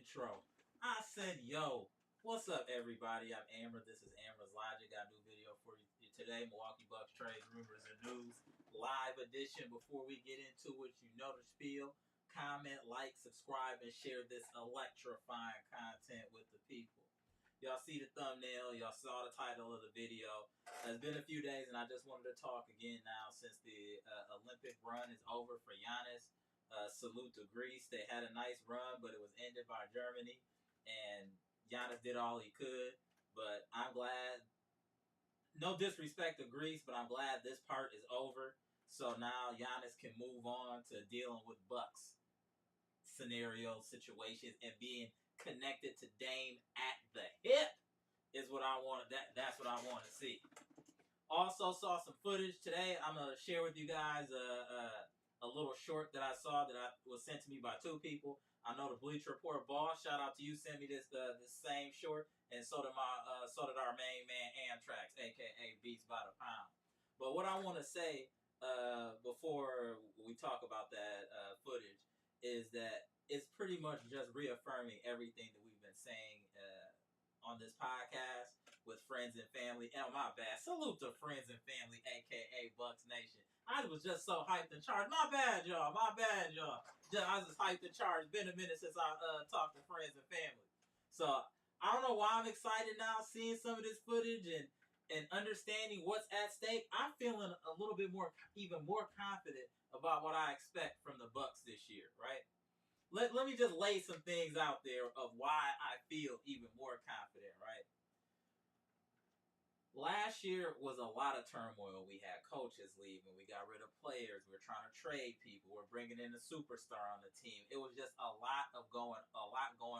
intro. I said, yo, what's up, everybody? I'm Amber. This is amaraslogic. Got a new video for you today. Milwaukee Bucks trade rumors and news. Live edition. Before we get into it, you know the spiel. Comment, like, subscribe, and share this electrifying content with the people. Y'all see the thumbnail. Y'all saw the title of the video. It's been a few days, and I just wanted to talk again now since the Olympic run is over for Giannis. Salute to Greece. They had a nice run, but it was ended by Germany. And Giannis did all he could. But I'm glad, no disrespect to Greece, but I'm glad this part is over. So now Giannis can move on to dealing with Bucks scenario situations and being connected to Dame at the hip is what I want. That's what I want to see. Also saw some footage today. I'm gonna share with you guys a little short that I saw that was sent to me by two people. I know the Bleacher Report boss. Shout out to you. Sent me this same short, and so did our main man Amtrax, aka Beats by the Pound. But what I want to say before we talk about that footage is that it's pretty much just reaffirming everything that we've been saying on this podcast with friends and family. Oh, my bad. Salute to friends and family, aka Bucks Nation. I was just so hyped and charged. My bad, y'all. I was just hyped and charged. Been a minute since I talked to friends and family. So I don't know why I'm excited now, seeing some of this footage and understanding what's at stake. I'm feeling a little bit more, even more confident about what I expect from the Bucks this year, right? Let me just lay some things out there of why I feel even more confident, right? Last year was a lot of turmoil. We had coaches leaving. We got rid of players. We were trying to trade people. We're bringing in a superstar on the team. It was just a lot going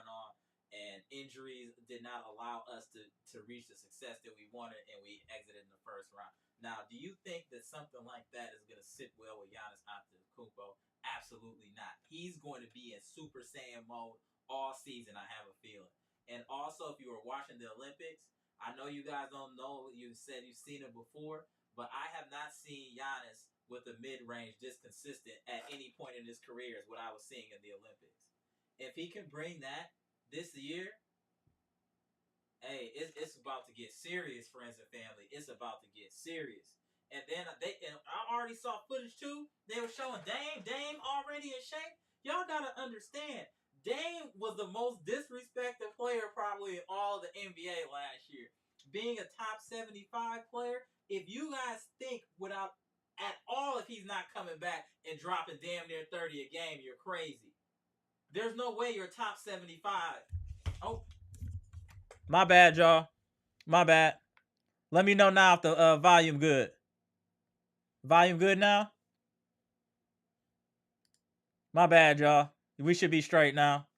on, and injuries did not allow us to reach the success that we wanted, and we exited in the first round. Now, do you think that something like that is going to sit well with Giannis Antetokounmpo? Absolutely not. He's going to be in Super Saiyan mode all season, I have a feeling. And also, if you were watching the Olympics, I know you guys don't know. You said you've seen it before, but I have not seen Giannis with a mid-range this consistent at any point in his career as what I was seeing in the Olympics. If he can bring that this year, hey, it's about to get serious, friends and family. It's about to get serious. And then I already saw footage too. They were showing Dame already in shape. Y'all gotta understand. Dame was the most disrespected player probably in all the NBA last year. Being a top 75 player, if you guys think without at all if he's not coming back and dropping damn near 30 a game, you're crazy. There's no way you're top 75. Oh. My bad, y'all. My bad. Let me know now if the volume good. Volume good now? My bad, y'all. We should be straight now.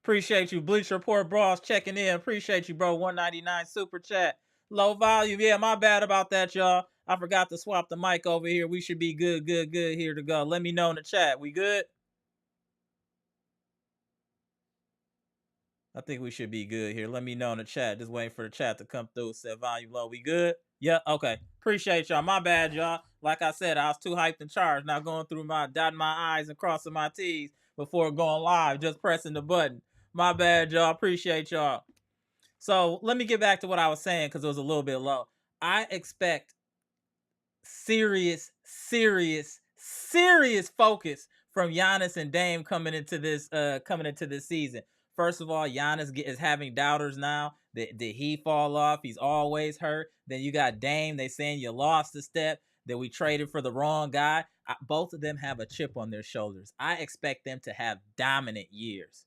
Appreciate you, Bleacher Report Bros, checking in. Appreciate you, bro. 199 super chat. Low volume. Yeah, my bad about that, y'all. I forgot to swap the mic over here. We should be good here to go. Let me know in the chat. We good? I think we should be good here. Let me know in the chat. Just waiting for the chat to come through. Said volume low. We good? Yeah, okay. Appreciate y'all. My bad, y'all. Like I said, I was too hyped and charged. Now going through dotting my I's and crossing my T's before going live. Just pressing the button. My bad, y'all. Appreciate y'all. So let me get back to what I was saying because it was a little bit low. I expect serious focus from Giannis and Dame coming into this season. First of all, Giannis is having doubters now. Did he fall off? He's always hurt. Then you got Dame. They saying you lost a step, that we traded for the wrong guy. Both of them have a chip on their shoulders. I expect them to have dominant years.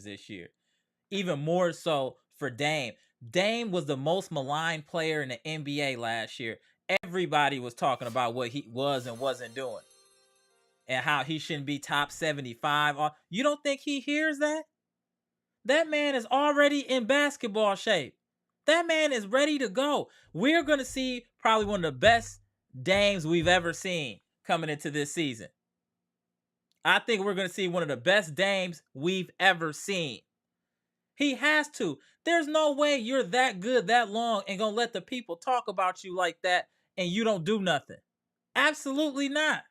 This year. Even more so for Dame. Dame was the most maligned player in the NBA last year. Everybody was talking about what he was and wasn't doing. And how he shouldn't be top 75. You don't think he hears that? That man is already in basketball shape. That man is ready to go. We're going to see probably one of the best Dames we've ever seen coming into this season. I think we're going to see one of the best Dames we've ever seen. He has to. There's no way you're that good that long and going to let the people talk about you like that and you don't do nothing. Absolutely not.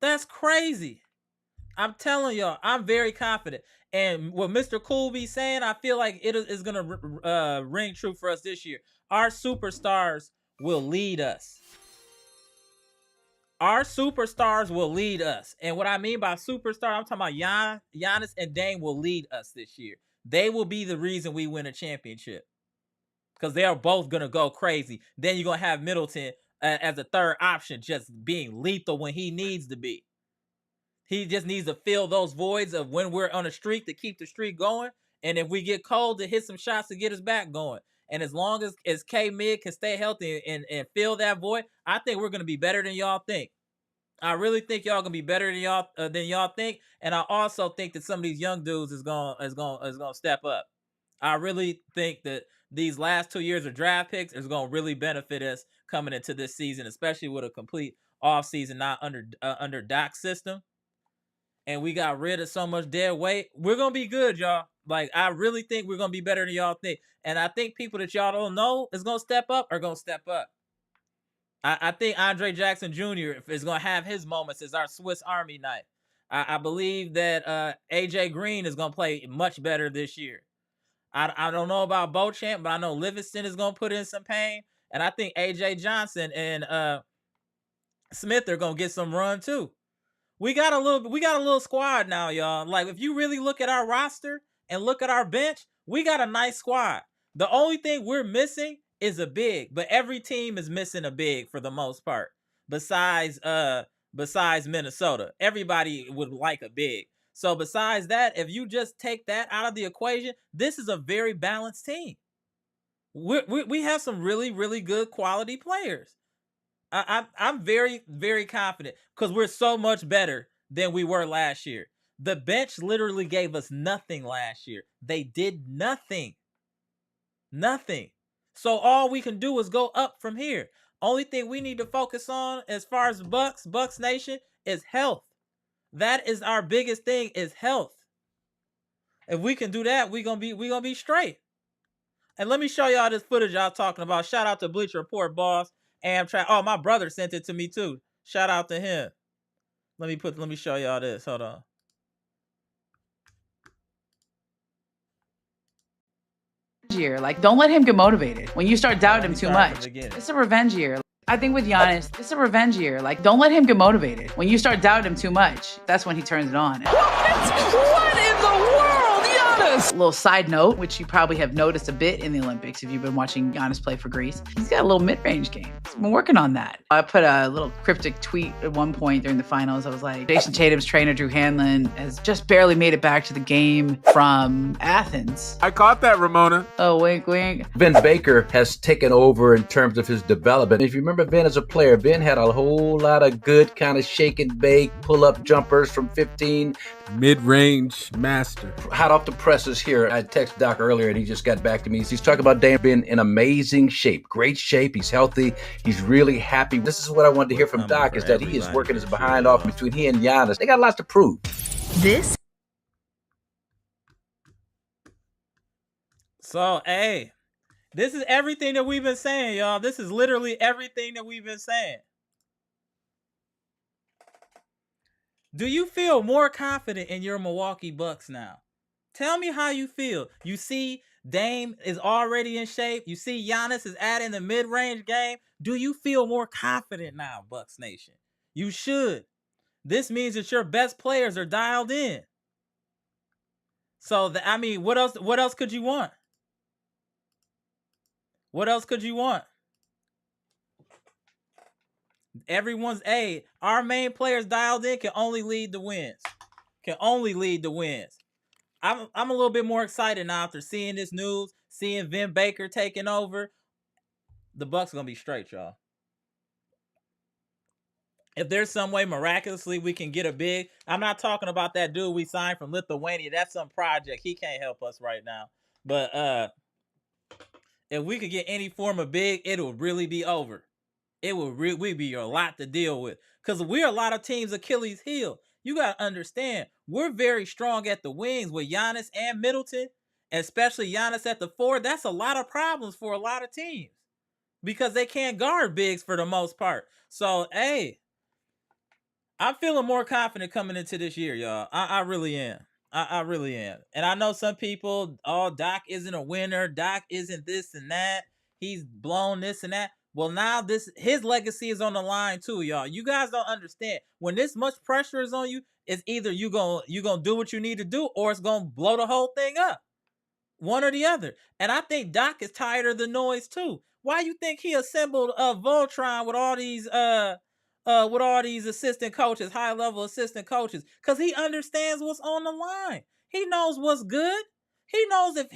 That's crazy. I'm telling y'all, I'm very confident. And what Mr. Cool be saying, I feel like it is going to ring true for us this year. Our superstars will lead us. Our superstars will lead us. And what I mean by superstar, I'm talking about Giannis and Dame will lead us this year. They will be the reason we win a championship. Because they are both going to go crazy. Then you're going to have Middleton as a third option, just being lethal when he needs to be. He just needs to fill those voids of when we're on a streak to keep the streak going. And if we get cold, to hit some shots to get us back going. And as long as K-Mid can stay healthy and fill that void, I think we're going to be better than y'all think. I really think y'all gonna be better than y'all think, and I also think that some of these young dudes is gonna step up. I really think that these last 2 years of draft picks is gonna really benefit us coming into this season, especially with a complete off season, not under Doc's system. And we got rid of so much dead weight. We're gonna be good, y'all. Like, I really think we're gonna be better than y'all think, and I think people that y'all don't know is gonna step up are gonna step up. I think Andre Jackson Jr. is going to have his moments as our Swiss Army knife. I believe that AJ Green is going to play much better this year. I don't know about Beauchamp, but I know Livingston is going to put in some pain. And I think AJ Johnson and Smith are going to get some run too. We got a little squad now, y'all. Like, if you really look at our roster and look at our bench, we got a nice squad. The only thing we're missing is a big, but every team is missing a big for the most part. Besides Minnesota, everybody would like a big. So besides that, if you just take that out of the equation, this is a very balanced team. We have some really, really good quality players. I'm very, very confident because we're so much better than we were last year. The bench literally gave us nothing last year. They did nothing. Nothing. So all we can do is go up from here. Only thing we need to focus on as far as Bucks Nation is health. That is our biggest thing, is health. If we can do that, we gonna be straight. And let me show y'all this footage y'all talking about. Shout out to Bleacher Report, boss. Amtrak. Oh, my brother sent it to me too. Shout out to him. Let me show y'all this. Hold on. Year. Like, don't let him get motivated. When you start doubting him too much, it's a revenge year. I think with Giannis, it's a revenge year. Like, don't let him get motivated. When you start doubting him too much, that's when he turns it on. What in the world, Giannis? A little side note, which you probably have noticed a bit in the Olympics if you've been watching Giannis play for Greece. He's got a little mid-range game. He's been working on that. I put a little cryptic tweet at one point during the finals. I was like, Jason Tatum's trainer, Drew Hanlon, has just barely made it back to the game from Athens. I caught that, Ramona. Oh, wink, wink. Ben Baker has taken over in terms of his development. If you remember Ben as a player, Ben had a whole lot of good kind of shake and bake, pull-up jumpers from 15. Mid-range master. Hot off the presses here. I texted Doc earlier and he just got back to me. He's talking about Dame being in amazing shape. Great shape. He's healthy. He's really happy. This is what I wanted to hear from Doc, is that he is working his behind off between he and Giannis. They got lots to prove. So, hey, this is everything that we've been saying, y'all. This is literally everything that we've been saying. Do you feel more confident in your Milwaukee Bucks now? Tell me how you feel. You see Dame is already in shape. You see Giannis is adding the mid-range game. Do you feel more confident now, Bucks Nation? You should. This means that your best players are dialed in. So, I mean, what else could you want? What else could you want? Our main players dialed in can only lead the wins. I'm a little bit more excited now after seeing this news, seeing Vin Baker taking over. The Bucks are going to be straight, y'all. If there's some way miraculously we can get a big, I'm not talking about that dude we signed from Lithuania. That's some project. He can't help us right now. But if we could get any form of big, it'll really be over. It will be a lot to deal with, because we're a lot of teams' Achilles heel. You got to understand, we're very strong at the wings with Giannis and Middleton, especially Giannis at the 4. That's a lot of problems for a lot of teams because they can't guard bigs for the most part. So, hey, I'm feeling more confident coming into this year, y'all. I really am. I really am. And I know some people, oh, Doc isn't a winner. Doc isn't this and that. He's blown this and that. Well, now his legacy is on the line too, y'all. You guys don't understand. When this much pressure is on you, it's either you gonna do what you need to do, or it's gonna blow the whole thing up. One or the other. And I think Doc is tired of the noise too. Why you think he assembled Voltron with all these assistant coaches, high level assistant coaches? Because he understands what's on the line. He knows what's good. He knows if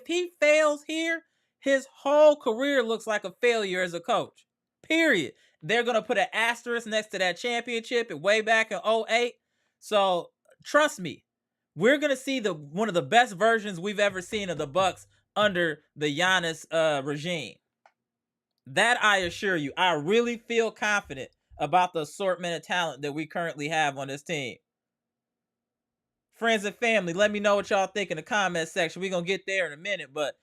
he fails here, his whole career looks like a failure as a coach. Period. They're gonna put an asterisk next to that championship and way back in 2008. So trust me, we're gonna see one of the best versions we've ever seen of the Bucks under the Giannis regime. That I assure you. I really feel confident about the assortment of talent that we currently have on this team. Friends and family, let me know what y'all think in the comment section. We're gonna get there in a minute, but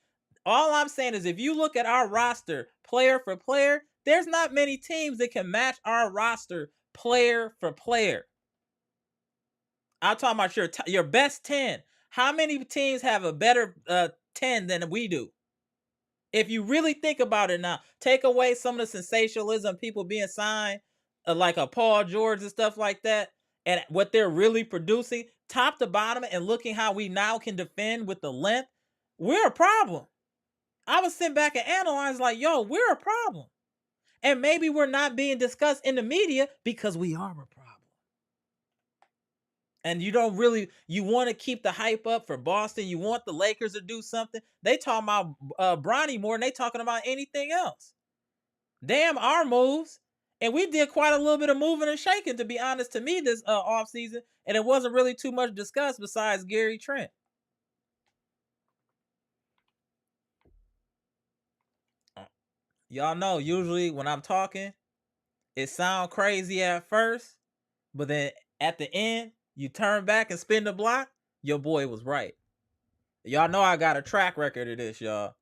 all I'm saying is if you look at our roster player for player, there's not many teams that can match our roster player for player. I'm talking about your best 10. How many teams have a better 10 than we do? If you really think about it now, take away some of the sensationalism, people being signed, like a Paul George and stuff like that, and what they're really producing, top to bottom, and looking how we now can defend with the length, we're a problem. I was sitting back and analyze like, yo, we're a problem. And maybe we're not being discussed in the media because we are a problem. And you want to keep the hype up for Boston. You want the Lakers to do something. They talking about Bronny more than they talking about anything else. Damn our moves. And we did quite a little bit of moving and shaking, to be honest, to me this offseason. And it wasn't really too much discussed besides Gary Trent. Y'all know, usually when I'm talking, it sounds crazy at first. But then at the end, you turn back and spin the block, your boy was right. Y'all know I got a track record of this, y'all.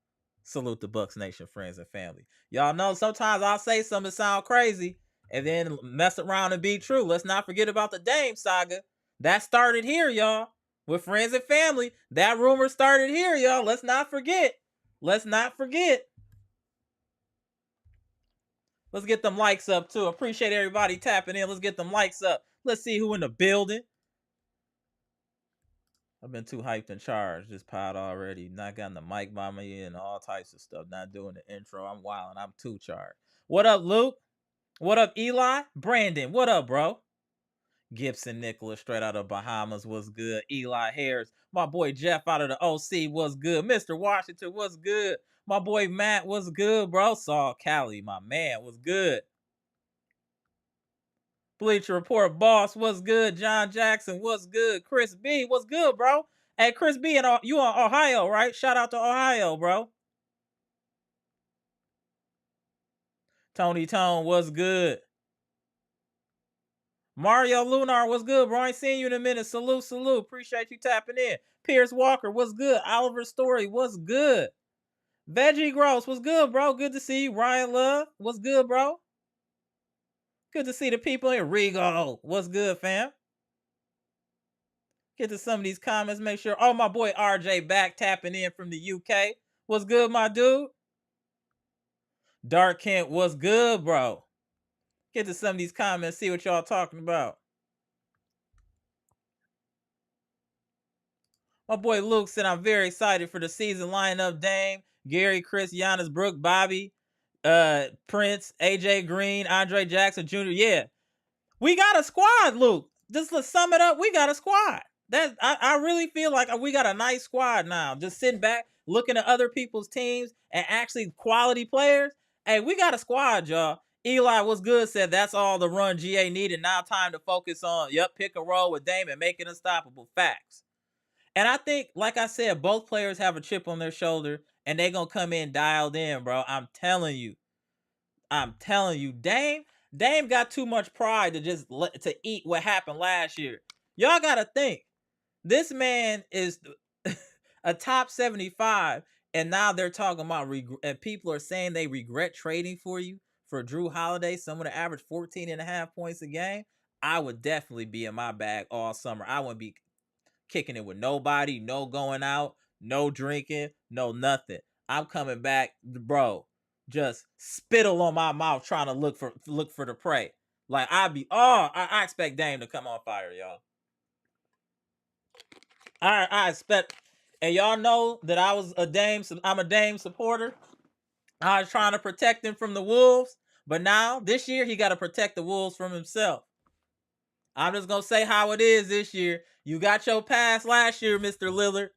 Salute the Bucks Nation, friends and family. Y'all know sometimes I'll say something that sound crazy and then mess around and be true. Let's not forget about the Dame saga. That started here, y'all. With friends and family. That rumor started here, y'all. Let's not forget. Let's not forget. Let's get them likes up, too. Appreciate everybody tapping in. Let's get them likes up. Let's see who in the building. I've been too hyped and charged this pod already. Not gotten the mic by me and all types of stuff. Not doing the intro. I'm wilding. I'm too charged. What up, Luke? What up, Eli? Brandon, what up, bro? Gibson Nicholas, straight out of Bahamas, was good. Eli Harris, my boy Jeff out of the OC, was good. Mr. Washington, was good. My boy Matt, was good, bro. Saul Cali, my man, was good. Bleacher Report boss, what's good? John Jackson, what's good? Chris B, what's good, bro? Hey, Chris B, you on Ohio, right? Shout out to Ohio, bro. Tony Tone, what's good? Mario Lunar, what's good, bro? I ain't seen you in a minute. Salute, salute. Appreciate you tapping in. Pierce Walker, what's good? Oliver Story, what's good? Veggie Gross, what's good, bro? Good to see you. Ryan Love, what's good, bro? Good to see the people in Rigo. What's good, fam? Get to some of these comments. Make sure. Oh, my boy RJ back tapping in from the UK. What's good, my dude? Dark Kent, what's good, bro? Get to some of these comments. See what y'all talking about. My boy Luke said, I'm very excited for the season lineup. Dame, Gary, Khris, Giannis, Brooke, Bobby, Prince, AJ Green, Andre Jackson Jr. Yeah. We got a squad, Luke. Just to sum it up, we got a squad. I really feel like we got a nice squad now. Just sitting back, looking at other people's teams and actually quality players. Hey, we got a squad, y'all. Eli, what's good, said that's all the run GA needed. Now time to focus on, pick a roll with Dame and make it unstoppable. Facts. And I think, like I said, both players have a chip on their shoulder and they're going to come in dialed in, bro. I'm telling you. Dame got too much pride to eat what happened last year. Y'all got to think. This man is a top 75, and now they're talking about and people are saying they regret trading for you for Drew Holiday, someone to average 14.5 points a game. I would definitely be in my bag all summer. I wouldn't be kicking it with nobody, no going out, no drinking, no nothing. I'm coming back, bro. Just spittle on my mouth, trying to look for the prey. Like I expect Dame to come on fire, y'all. I expect, and y'all know that I'm a Dame supporter. I was trying to protect him from the Wolves, but now this year he got to protect the Wolves from himself. I'm just gonna say how it is this year. You got your pass last year, Mr. Lillard.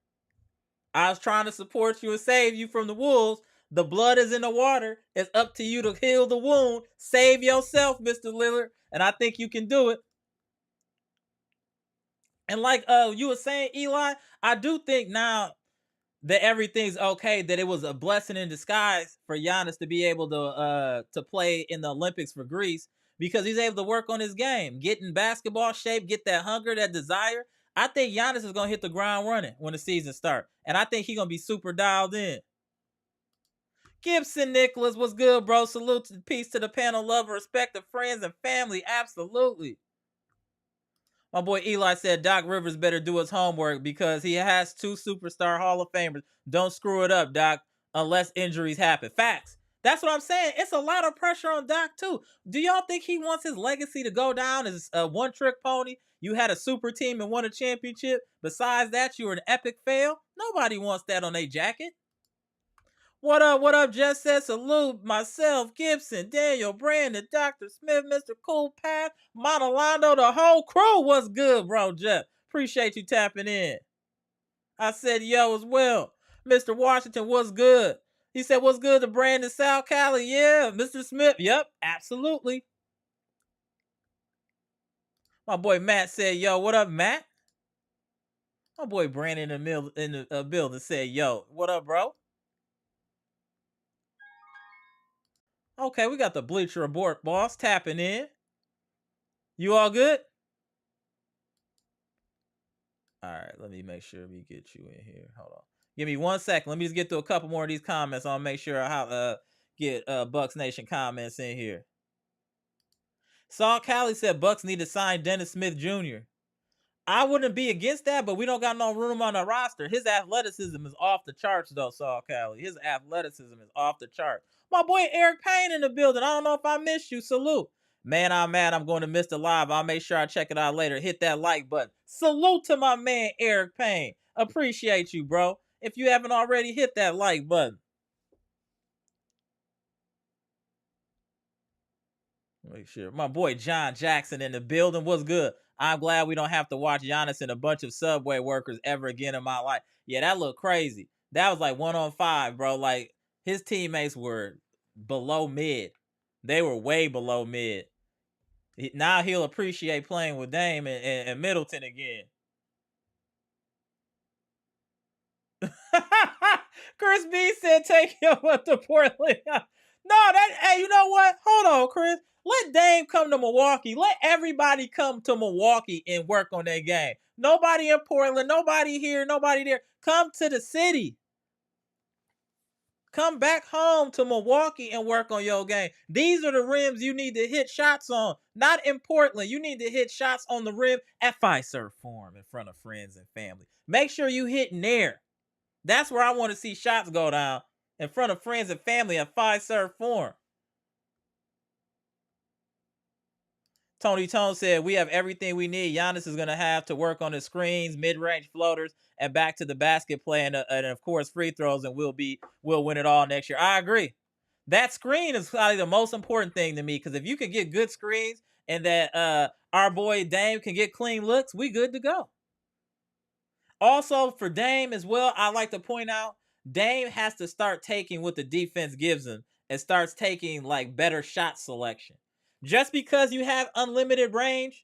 I was trying to support you and save you from the Wolves. The blood is in the water. It's up to you to heal the wound. Save yourself, Mr. Lillard. And I think you can do it. And like you were saying, Eli, I do think now that everything's okay, that it was a blessing in disguise for Giannis to be able to play in the Olympics for Greece, because he's able to work on his game, get in basketball shape, get that hunger, that desire. I think Giannis is going to hit the ground running when the season starts. And I think he's going to be super dialed in. Gibson Nicholas, what's good, bro? Salute to peace to the panel, love, respect to friends and family. Absolutely. My boy Eli said Doc Rivers better do his homework because he has 2 superstar Hall of Famers. Don't screw it up, Doc, unless injuries happen. Facts. That's what I'm saying. It's a lot of pressure on Doc, too. Do y'all think he wants his legacy to go down as a one-trick pony? You had a super team and won a championship. Besides that, you were an epic fail. Nobody wants that on their jacket. What up, what up? Just said salute. Myself, Gibson, Daniel, Brandon, Dr. Smith, Mr. Cool Path, Monolando, the whole crew. What's good, bro, Jeff? Appreciate you tapping in. I said yo as well. Mr. Washington, what's good? He said, what's good to Brandon, South Cali? Yeah, Mr. Smith. Yep, absolutely. My boy Matt said, yo, what up, Matt? My boy Brandon in the building said, yo, what up, bro? Okay, we got the Bleacher Report boss tapping in. You all good? All right, let me make sure we get you in here. Hold on. Give me 1 second. Let me just get through a couple more of these comments. I'll make sure I get Bucks Nation comments in here. Saul Callie said Bucks need to sign Dennis Smith Jr. I wouldn't be against that, but we don't got no room on the roster. His athleticism is off the charts, though, Saul Callie. His athleticism is off the chart. My boy Eric Payne in the building. I don't know if I missed you. Salute. Man, I'm mad I'm going to miss the live. I'll make sure I check it out later. Hit that like button. Salute to my man Eric Payne. Appreciate you, bro. If you haven't already, hit that like button. Make sure. My boy John Jackson in the building. What's good? I'm glad we don't have to watch Giannis and a bunch of Subway workers ever again in my life. Yeah, that looked crazy. That was like 1-on-5, bro. Like, his teammates were below mid. They were way below mid. Now he'll appreciate playing with Dame and Middleton again. Chris B said, take him up to Portland. Hey, you know what? Hold on, Chris. Let Dame come to Milwaukee. Let everybody come to Milwaukee and work on their game. Nobody in Portland, nobody here, nobody there. Come to the city. Come back home to Milwaukee and work on your game. These are the rims you need to hit shots on. Not in Portland. You need to hit shots on the rim at Fiserv Forum in front of friends and family. Make sure you hitting there. That's where I want to see shots go down, in front of friends and family at Fiserv Forum. Tony Tone said, we have everything we need. Giannis is going to have to work on his screens, mid-range floaters, and back to the basket play, and of course, free throws, and we'll win it all next year. I agree. That screen is probably the most important thing to me, because if you can get good screens and that our boy Dame can get clean looks, we good to go. Also, for Dame as well, I like to point out, Dame has to start taking what the defense gives him and starts taking like better shot selection. Just because you have unlimited range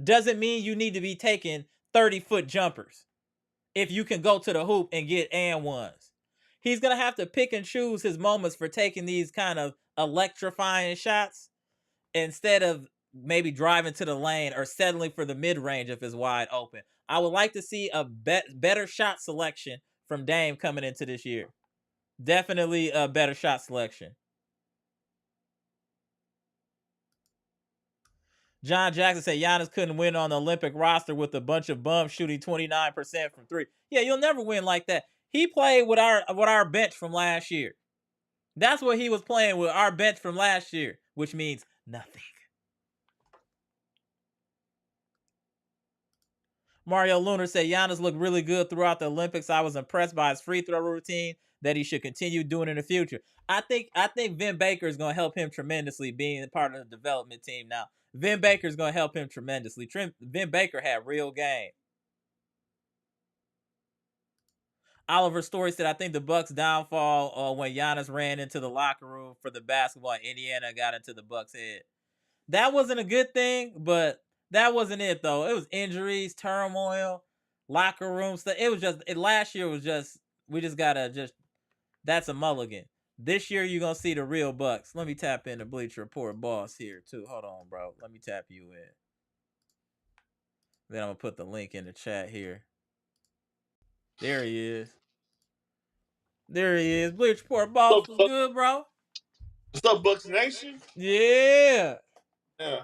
doesn't mean you need to be taking 30-foot jumpers if you can go to the hoop and get and ones. He's going to have to pick and choose his moments for taking these kind of electrifying shots instead of maybe driving to the lane or settling for the mid-range if it's wide open. I would like to see a better shot selection from Dame coming into this year. Definitely a better shot selection. John Jackson said Giannis couldn't win on the Olympic roster with a bunch of bums shooting 29% from three. Yeah, you'll never win like that. He played with our bench from last year. That's what he was playing with, our bench from last year, which means nothing. Mario Lunar said Giannis looked really good throughout the Olympics. I was impressed by his free throw routine that he should continue doing in the future. I think Vin Baker is going to help him tremendously being part of the development team now. Vin Baker is going to help him tremendously. Vin Baker had real game. Oliver Story said, I think the Bucks' downfall when Giannis ran into the locker room for the basketball in Indiana got into the Bucks' head. That wasn't a good thing, but that wasn't it, though. It was injuries, turmoil, locker room stuff. It was just, last year was just, we just got to that's a mulligan. This year, you're going to see the real Bucks. Let me tap in the Bleacher Report boss here, too. Hold on, bro. Let me tap you in. Then I'm going to put the link in the chat here. There he is. There he is. Bleacher Report boss. What's good, bro? What's up, Bucks Nation? Yeah. Yeah.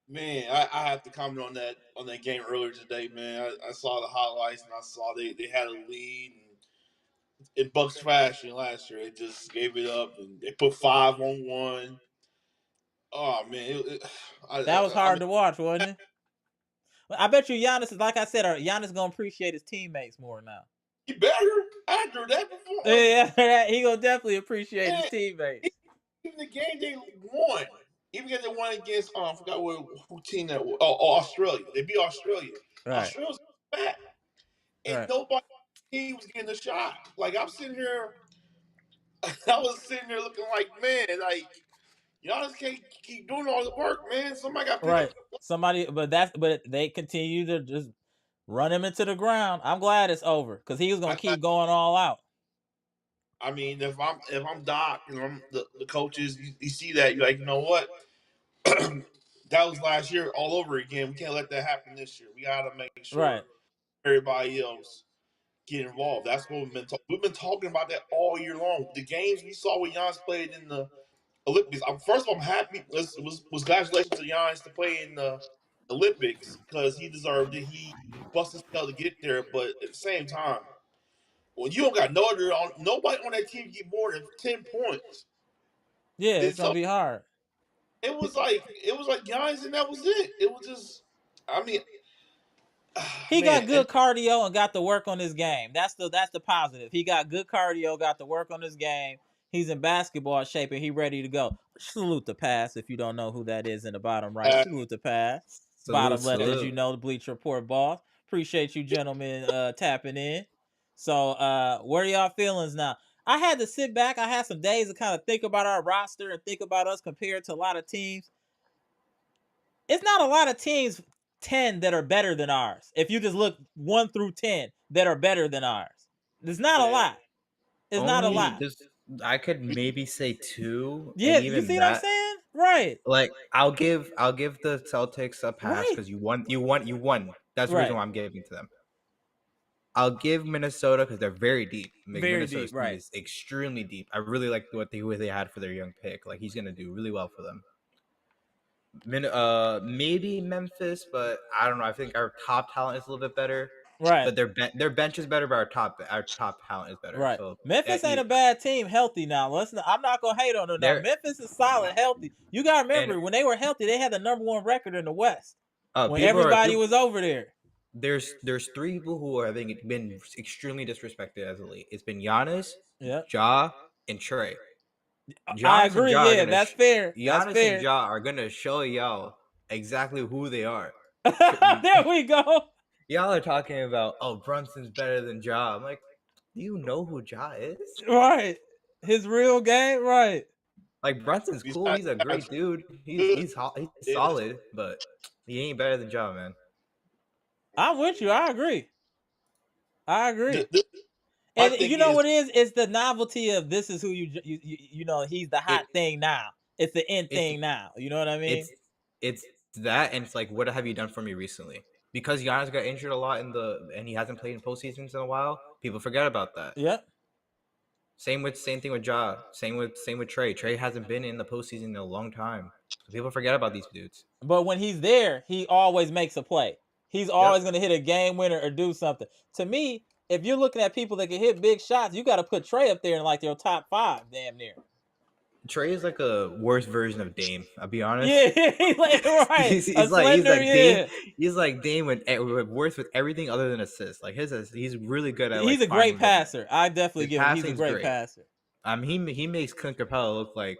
Man, I have to comment on that game earlier today, man. I saw the highlights and I saw they had a lead in Bucks fashion last year. They just gave it up and they put 5-on-1. Oh man, that was hard to watch, wasn't it? I bet you Giannis, like I said, Giannis gonna appreciate his teammates more now. He better. I drew that before. Yeah, he gonna definitely appreciate his teammates. Even the game they won, even if they won against I forgot who team that was. Oh, Australia. They beat Australia. Right. Australia's back, and nobody team was getting a shot. Like I'm sitting here, I was sitting there looking like, man, like y'all just can't keep doing all the work, man. Somebody got right. Somebody, but they continue to just run him into the ground. I'm glad it's over because he was gonna keep going all out. I mean, if I'm Doc and I'm the coaches, you see that you're like, you know what? That was last year all over again. We can't let that happen this year. We gotta make sure everybody else get involved. That's what we've been talking about that all year long. The games we saw when Giannis played in the Olympics. First of all, I'm happy. Was congratulations to Giannis to play in the Olympics because he deserved it. He busted his tail to get there, but at the same time, when you don't got nobody on that team get more than 10 points. Yeah, it's gonna be hard. It was like Giannis, and that was it. It was just, I mean, he got good cardio and got to work on his game. That's the positive. He got good cardio, got to work on his game. He's in basketball shape and he ready to go. Salute the pass if you don't know who that is in the bottom right. Salute the pass. Bottom left, as you know, the Bleacher Report boss. Appreciate you gentlemen tapping in. So what are y'all feelings now? I had to sit back. I had some days to kind of think about our roster and think about us compared to a lot of teams. It's not a lot of teams 10 that are better than ours. If you just look 1 through 10 that are better than ours. There's not a lot. It's not a lot. I could maybe say 2. Yeah, you see what I'm saying? Right. Like I'll give the Celtics a pass because you won. That's the reason why I'm giving to them. I'll give Minnesota because they're very deep. Very deep, right? Is extremely deep. I really like what they had for their young pick. Like he's gonna do really well for them. Maybe Memphis, but I don't know. I think our top talent is a little bit better. Right. But their bench is better, but our top talent is better. Right. So Memphis ain't a bad team healthy now. I'm not gonna hate on them. No. Memphis is solid, healthy. You gotta remember when they were healthy, they had the #1 record in the West. When everybody was over there. There's 3 people who I think been extremely disrespected as a league. It's been Giannis, Ja, and Trey. I agree. Yeah, that's fair. Giannis and Ja are gonna show y'all exactly who they are. There we go. Y'all are talking about, Brunson's better than Ja. I'm like, do you know who Ja is? Right. His real game, right. Like, Brunson's cool. He's a great dude. He's solid, but he ain't better than Ja, man. I'm with you. I agree. And you know what it is? It's the novelty of this is who you know, he's the hot thing now. It's the end thing now. You know what I mean? It's that, and it's like, what have you done for me recently? Because Giannis got injured a lot and he hasn't played in postseasons in a while, people forget about that. Yeah. Same thing with Ja. Same with Trey. Trey hasn't been in the postseason in a long time. So people forget about these dudes. But when he's there, he always makes a play. He's always going to hit a game winner or do something. To me, if you're looking at people that can hit big shots, you got to put Trey up there in like your top 5, damn near. Trey is like a worse version of Dame. I'll be honest. Yeah, he's like Dame. He's like Dame with worse with everything other than assists. Like he's really good at. He's a great passer. I definitely give him. He's a great passer. He makes Clint Capella look like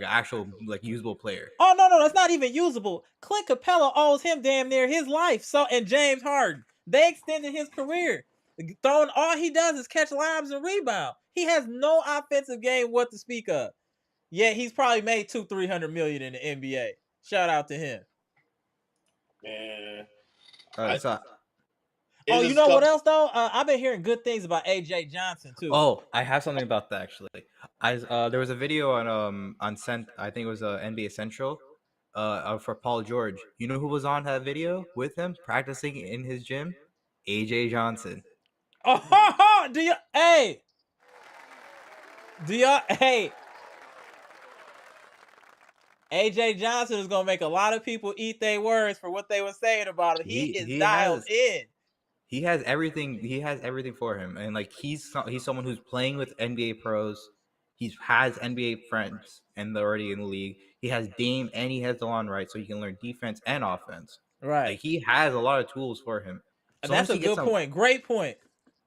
an actual like usable player. Oh no, that's not even usable. Clint Capella owes him damn near his life. So and James Harden, they extended his career. All he does is catch lobs and rebound. He has no offensive game what to speak of. Yeah, he's probably made $200-300 million in the NBA. Shout out to him. Man. You know what else though? I've been hearing good things about AJ Johnson too. Oh, I have something about that actually. There was a video on I think it was NBA Central, for Paul George. You know who was on that video with him practicing in his gym? AJ Johnson. Oh, AJ Johnson is gonna make a lot of people eat their words for what they were saying about him. He is dialed in. He has everything. He has everything for him, and like he's someone who's playing with NBA pros. He has NBA friends, and they're already in the league. He has Dame, and he has DeLon Wright, so he can learn defense and offense. Right. Like he has a lot of tools for him. And that's a good point. Great point.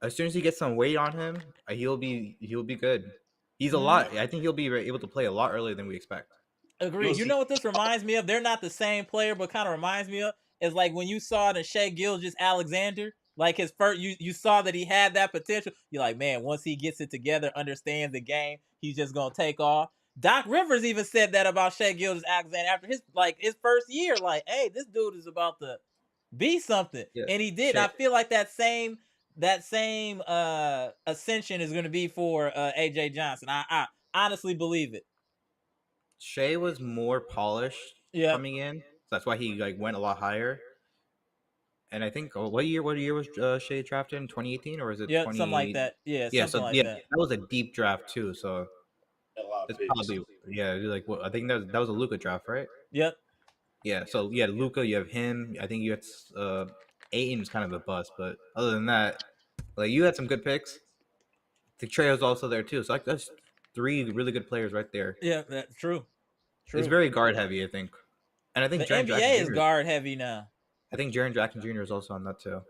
As soon as he gets some weight on him, he'll be good. He's a lot. I think he'll be able to play a lot earlier than we expect. Agreed. You know what this reminds me of? They're not the same player, but kind of reminds me of is like when you saw the Shai Gilgeous-Alexander, like his first, you saw that he had that potential. You're like, man, once he gets it together, understands the game, he's just gonna take off. Doc Rivers even said that about Shai Gilgeous-Alexander after his first year. Like, hey, this dude is about to be something, and he did. I feel like that same ascension is going to be for AJ Johnson. I honestly believe it. Shai was more polished coming in, so that's why he like went a lot higher. And I think what year was Shai drafted in 2018 or is it? Yeah, something like that. Yeah, that was a deep draft too. So it's probably like I think that was a Luka draft, right? Yep. Yeah, so you had Luka, you have him. I think you had Ayton was kind of a bust, but other than that, like you had some good picks. The Trey was also there too. So like that's 3 really good players right there. Yeah, that's true. It's very guard heavy, I think. And I think the NBA is guard heavy now. I think Jaren Jackson Jr. is also on that too.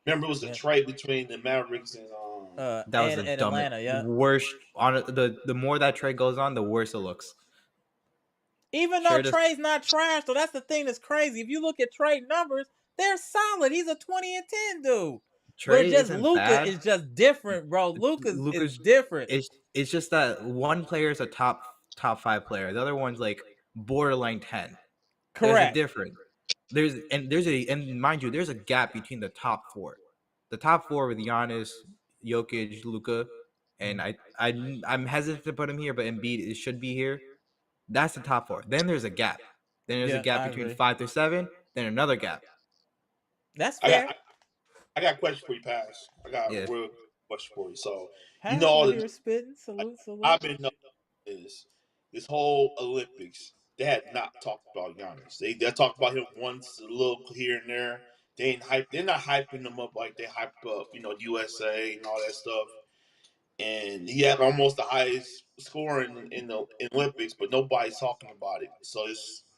Remember, it was a trade between the Mavericks and that was the Atlanta, worst. On the more that trade goes on, the worse it looks. Even though Trey's not trash, so that's the thing that's crazy. If you look at Trey numbers, they're solid. He's a 20 and 10 dude. Trey but just Luka is just different, bro. Luka's is different. It's just that one player is a top 5 player. The other one's like borderline 10. Correct. There's a difference. And mind you, there's a gap between the top 4. The top 4 with Giannis, Jokic, Luka, and I'm hesitant to put him here, but Embiid should be here. That's the top 4. Then there's a gap. Then there's a gap between 5 through 7. Then another gap. That's fair. I got a question for you, Pass. I got a real question for you. So you know all the spitting. Salute. I've been knowing this whole Olympics. They had not talked about Giannis. They talked about him once a little here and there. They're not hyping him up like they hyped up, USA and all that stuff. And he had almost the highest score in the Olympics, but nobody's talking about it. So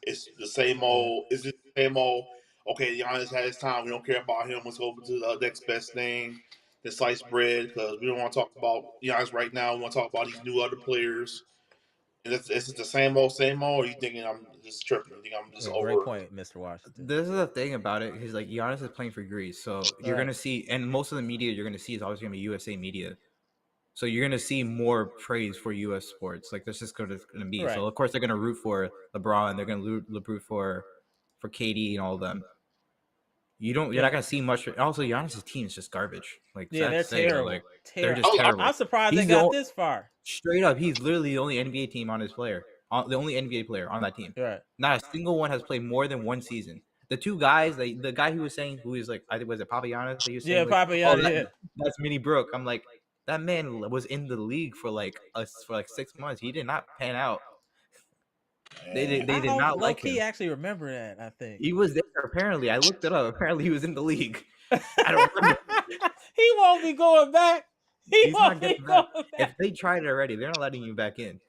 it's the same old. Is it the same old? Okay, Giannis had his time. We don't care about him. Let's go over to the next best thing, the sliced bread, because we don't want to talk about Giannis right now. We want to talk about these new other players. And is it the same old? Or are you thinking I'm just tripping? You think I'm just over? Great point, Mr. Washington. This is the thing about it. He's like Giannis is playing for Greece, so you're gonna see, and most of the media you're gonna see is always gonna be USA media. So you're gonna see more praise for U.S. sports. Like that's just gonna be. Right. So of course they're gonna root for LeBron. They're gonna root for KD and all of them. You're not gonna see much. Also, Giannis' team is just garbage. Like they're terrible. Like they're just terrible. I'm surprised they got this far. Straight up, he's literally the only NBA team on his player. The only NBA player on that team. Right. Not a single one has played more than one season. The 2 guys, the guy who was saying, who is like, I think was it Papa Giannis? That he was saying, Papa Giannis. That's Mini Brooke. I'm like, That man was in the league for like 6 months. He did not pan out. They did not like him. Low-key actually remember that, I think. He was there, apparently. I looked it up. Apparently, he was in the league. I don't remember. He won't be going back. He's not getting back. If they tried it already, they're not letting you back in.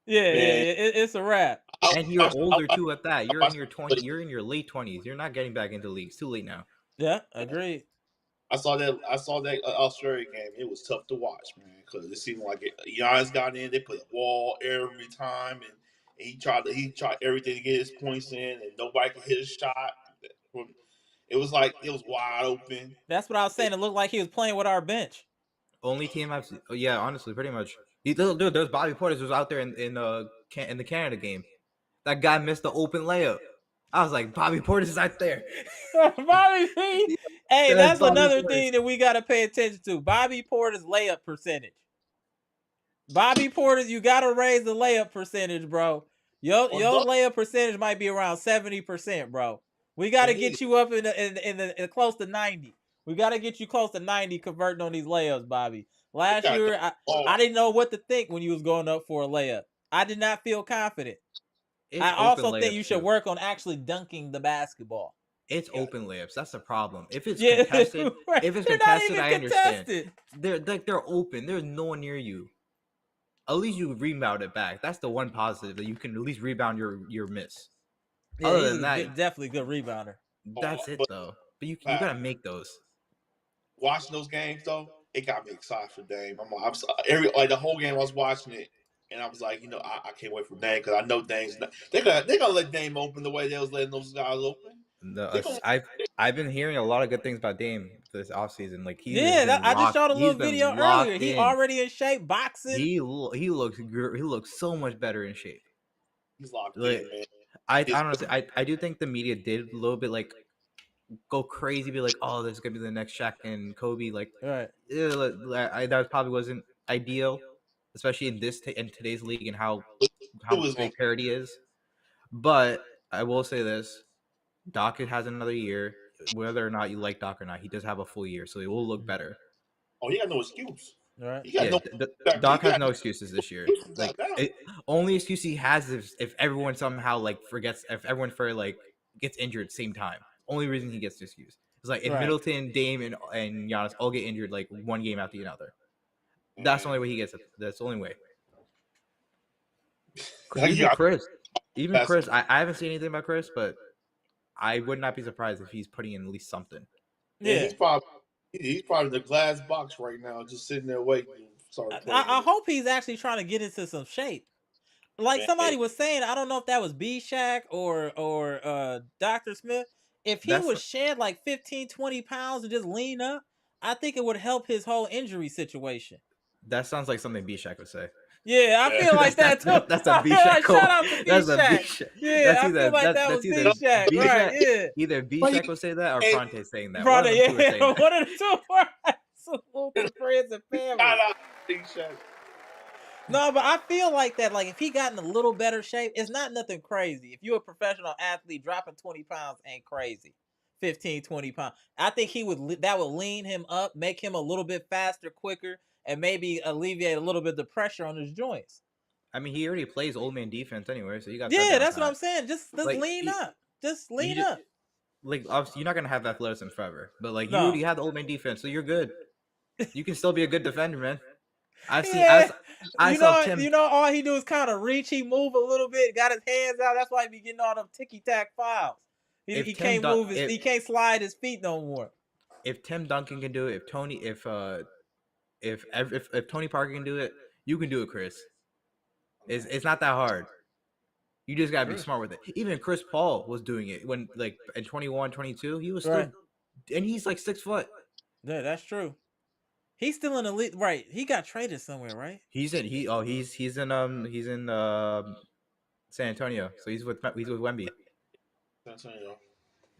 Yeah. It's a wrap. And you're older too at that. You're in your 20s. You're in your late 20s. You're not getting back into leagues. Too late now. Yeah, agreed. I saw that Australia game. It was tough to watch, man, because it seemed like Giannis got in. They put a wall every time, and he tried everything to get his points in, and nobody could hit a shot. It was like it was wide open. That's what I was saying. It looked like he was playing with our bench. Only team I've seen. Yeah, honestly, pretty much. Dude, there's Bobby Portis was out there in the Canada game. That guy missed the open layup. I was like, Bobby Portis is out there. Bobby P. Hey, that's another thing that we got to pay attention to. Bobby Portis' layup percentage. Bobby Portis, you got to raise the layup percentage, bro. Your layup percentage might be around 70%, bro. We got to get you up in the close to 90. We got to get you close to 90 converting on these layups, Bobby. Last year, I didn't know what to think when you was going up for a layup. I did not feel confident. I also think you should work on actually dunking the basketball. It's open layups. That's the problem. If it's contested, I understand. They're open. There's no one near you. At least you rebound it back. That's the one positive, that you can at least rebound your miss. Yeah, other than that, definitely a good rebounder. That's it though. But you gotta make those. Watching those games though, it got me excited for Dame. The whole game I was watching it. And I was like, I can't wait for Dame, because I know Dame's not. They're gonna let Dame open the way they was letting those guys open. I've been hearing a lot of good things about Dame this offseason. Like I just showed a little video earlier. He already in shape, boxing. He looks so much better in shape. He's locked in, man. Honestly, I do think the media did a little bit like go crazy, be like, oh, this is gonna be the next Shaq and Kobe. Like, right? That probably wasn't ideal, especially in today's league and how big parity is. But I will say this: Doc has another year. Whether or not you like Doc or not, he does have a full year, so he will look better. Oh, he got no excuse. Right? Doc has no excuses this year. Like, only excuse he has is if everyone somehow forgets, if everyone gets injured at the same time. Only reason he gets the excuse is if Middleton, Dame, and Giannis all get injured one game after another. That's the only way he gets it. That's the only way. Even Khris, I haven't seen anything about Khris, but I would not be surprised if he's putting in at least something. Yeah, he's probably the glass box right now, just sitting there waiting. I hope he's actually trying to get into some shape. Somebody was saying, I don't know if that was B-Shack or Dr. Smith. If he would shed 15, 20 pounds and just lean up, I think it would help his whole injury situation. That sounds like something B-Shack would say. Yeah, I feel like that too. That's a B-Shack. Shout out to B-Shack. Yeah, I feel like that was B-Shack. Right, yeah. Either B-Shack will say that or Fronte saying that. One of the two are absolute friends and family. Shout out to B-Shack. No, but I feel like that. If he got in a little better shape, it's not nothing crazy. If you're a professional athlete, dropping 20 pounds ain't crazy. 15, 20 pounds. I think that would lean him up, make him a little bit faster, quicker, and maybe alleviate a little bit of the pressure on his joints. I mean, he already plays old man defense anyway, so you got. Yeah, that's what I'm saying. Just lean up. Just lean up. Obviously, you're not gonna have athleticism forever, but you already have the old man defense, so you're good. You can still be a good defender, man. I saw Tim. All he do is kind of reach. He move a little bit, got his hands out. That's why he be getting all them ticky-tack fouls. He can't move he can't slide his feet no more. If Tim Duncan can do it, if Tony Parker can do it, you can do it, Khris. It's not that hard. You just gotta be smart with it. Even Chris Paul was doing it when in 21, 22, he was still, and he's 6 foot. Yeah, that's true. He's still in the league, right? He got traded somewhere, right? He's in San Antonio, so he's with Wemby. San Antonio.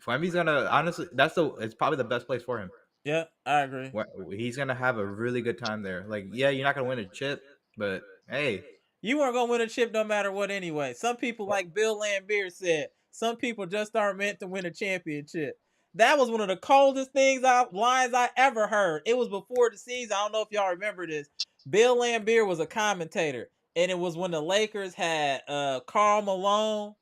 Wemby's gonna honestly, it's probably the best place for him. Yeah, I agree. He's gonna have a really good time there. You're not gonna win a chip, but hey, you weren't gonna win a chip no matter what anyway. Some people, like Bill Laimbeer said, some people just aren't meant to win a championship. That was one of the coldest lines I ever heard. It was before the season. I don't know if y'all remember this. Bill Laimbeer was a commentator, and it was when the Lakers had Karl Malone,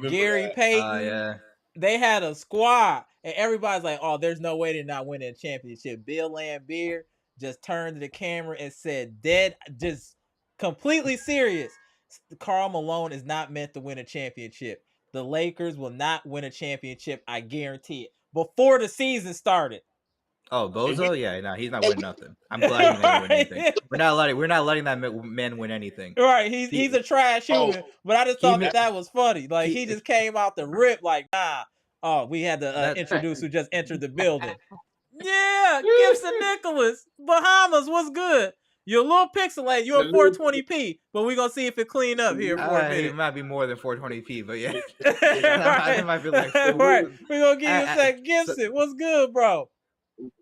Gary Payton. Yeah. They had a squad, and everybody's like, "Oh, there's no way they're not winning a championship." Bill Laimbeer just turned to the camera and said, just completely serious, Karl Malone is not meant to win a championship. The Lakers will not win a championship. I guarantee it. Before the season started. Oh, Bozo? Yeah, no, he's not winning nothing. I'm glad he's not winning anything. We're not letting that man win anything. Right, he's a trash human. But I just thought that was funny. Like he just came out the rip like, nah. Oh, we had to introduce who just entered the building. Yeah, Gibson Nicholas, Bahamas, what's good? You're a little pixelated. You're in 420p, but we're gonna see if it clean up here for a minute. It might be more than 420p, but yeah. It might be like right. We're gonna give you a sec. Gibson, what's good, bro?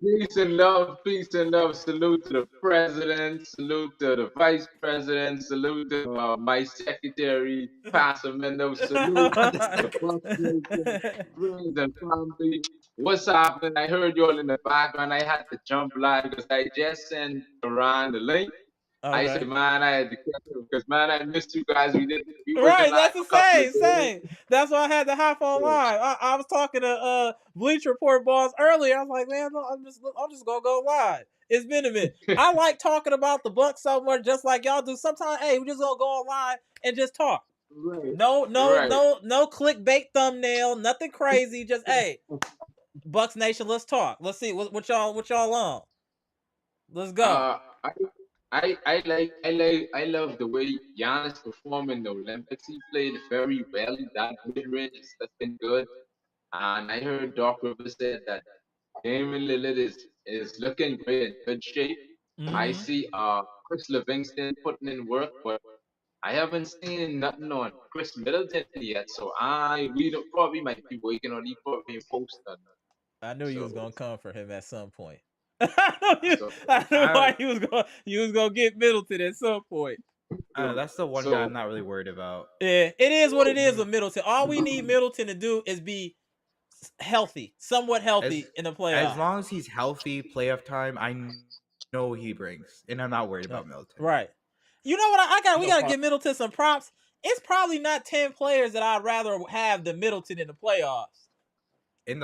Peace and love, peace and love. Salute to the president, salute to the vice president, salute to my secretary, Pastor Mendo, salute to the friends and family. What's happening? I heard you all in the background. I had to jump live because I just sent around the link. Okay. I said, man, I had to catch up because, man, I missed you guys. Right, that's the same. That's why I had to hop on live. I was talking to Bleacher Report boss earlier. I was like, man, I'm just gonna go live. It's been a minute. I like talking about the Bucks so much, just like y'all do. Sometimes, hey, we just gonna go on live and just talk. Right. No clickbait thumbnail, nothing crazy. Just hey, Bucks Nation, let's talk. Let's see what y'all on. Let's go. I love the way Giannis performed in the Olympics. He played very well. That mid-range is looking good. And I heard Doc Rivers said that Damian Lillard is looking great, in good shape. Mm-hmm. I see Chris Livingston putting in work, but I haven't seen nothing on Chris Middleton yet. So we probably might be waiting on he put me post on. I knew you was gonna come for him at some point. I knew why you was gonna get Middleton at some point. That's the one guy I'm not really worried about. Yeah, it is what it is with Middleton. All we need Middleton to do is be healthy, somewhat healthy in the playoffs. As long as he's healthy, playoff time, I know he brings, and I'm not worried about Middleton. Right. You know what? We gotta give Middleton some props. It's probably not 10 players that I'd rather have than Middleton in the playoffs. Did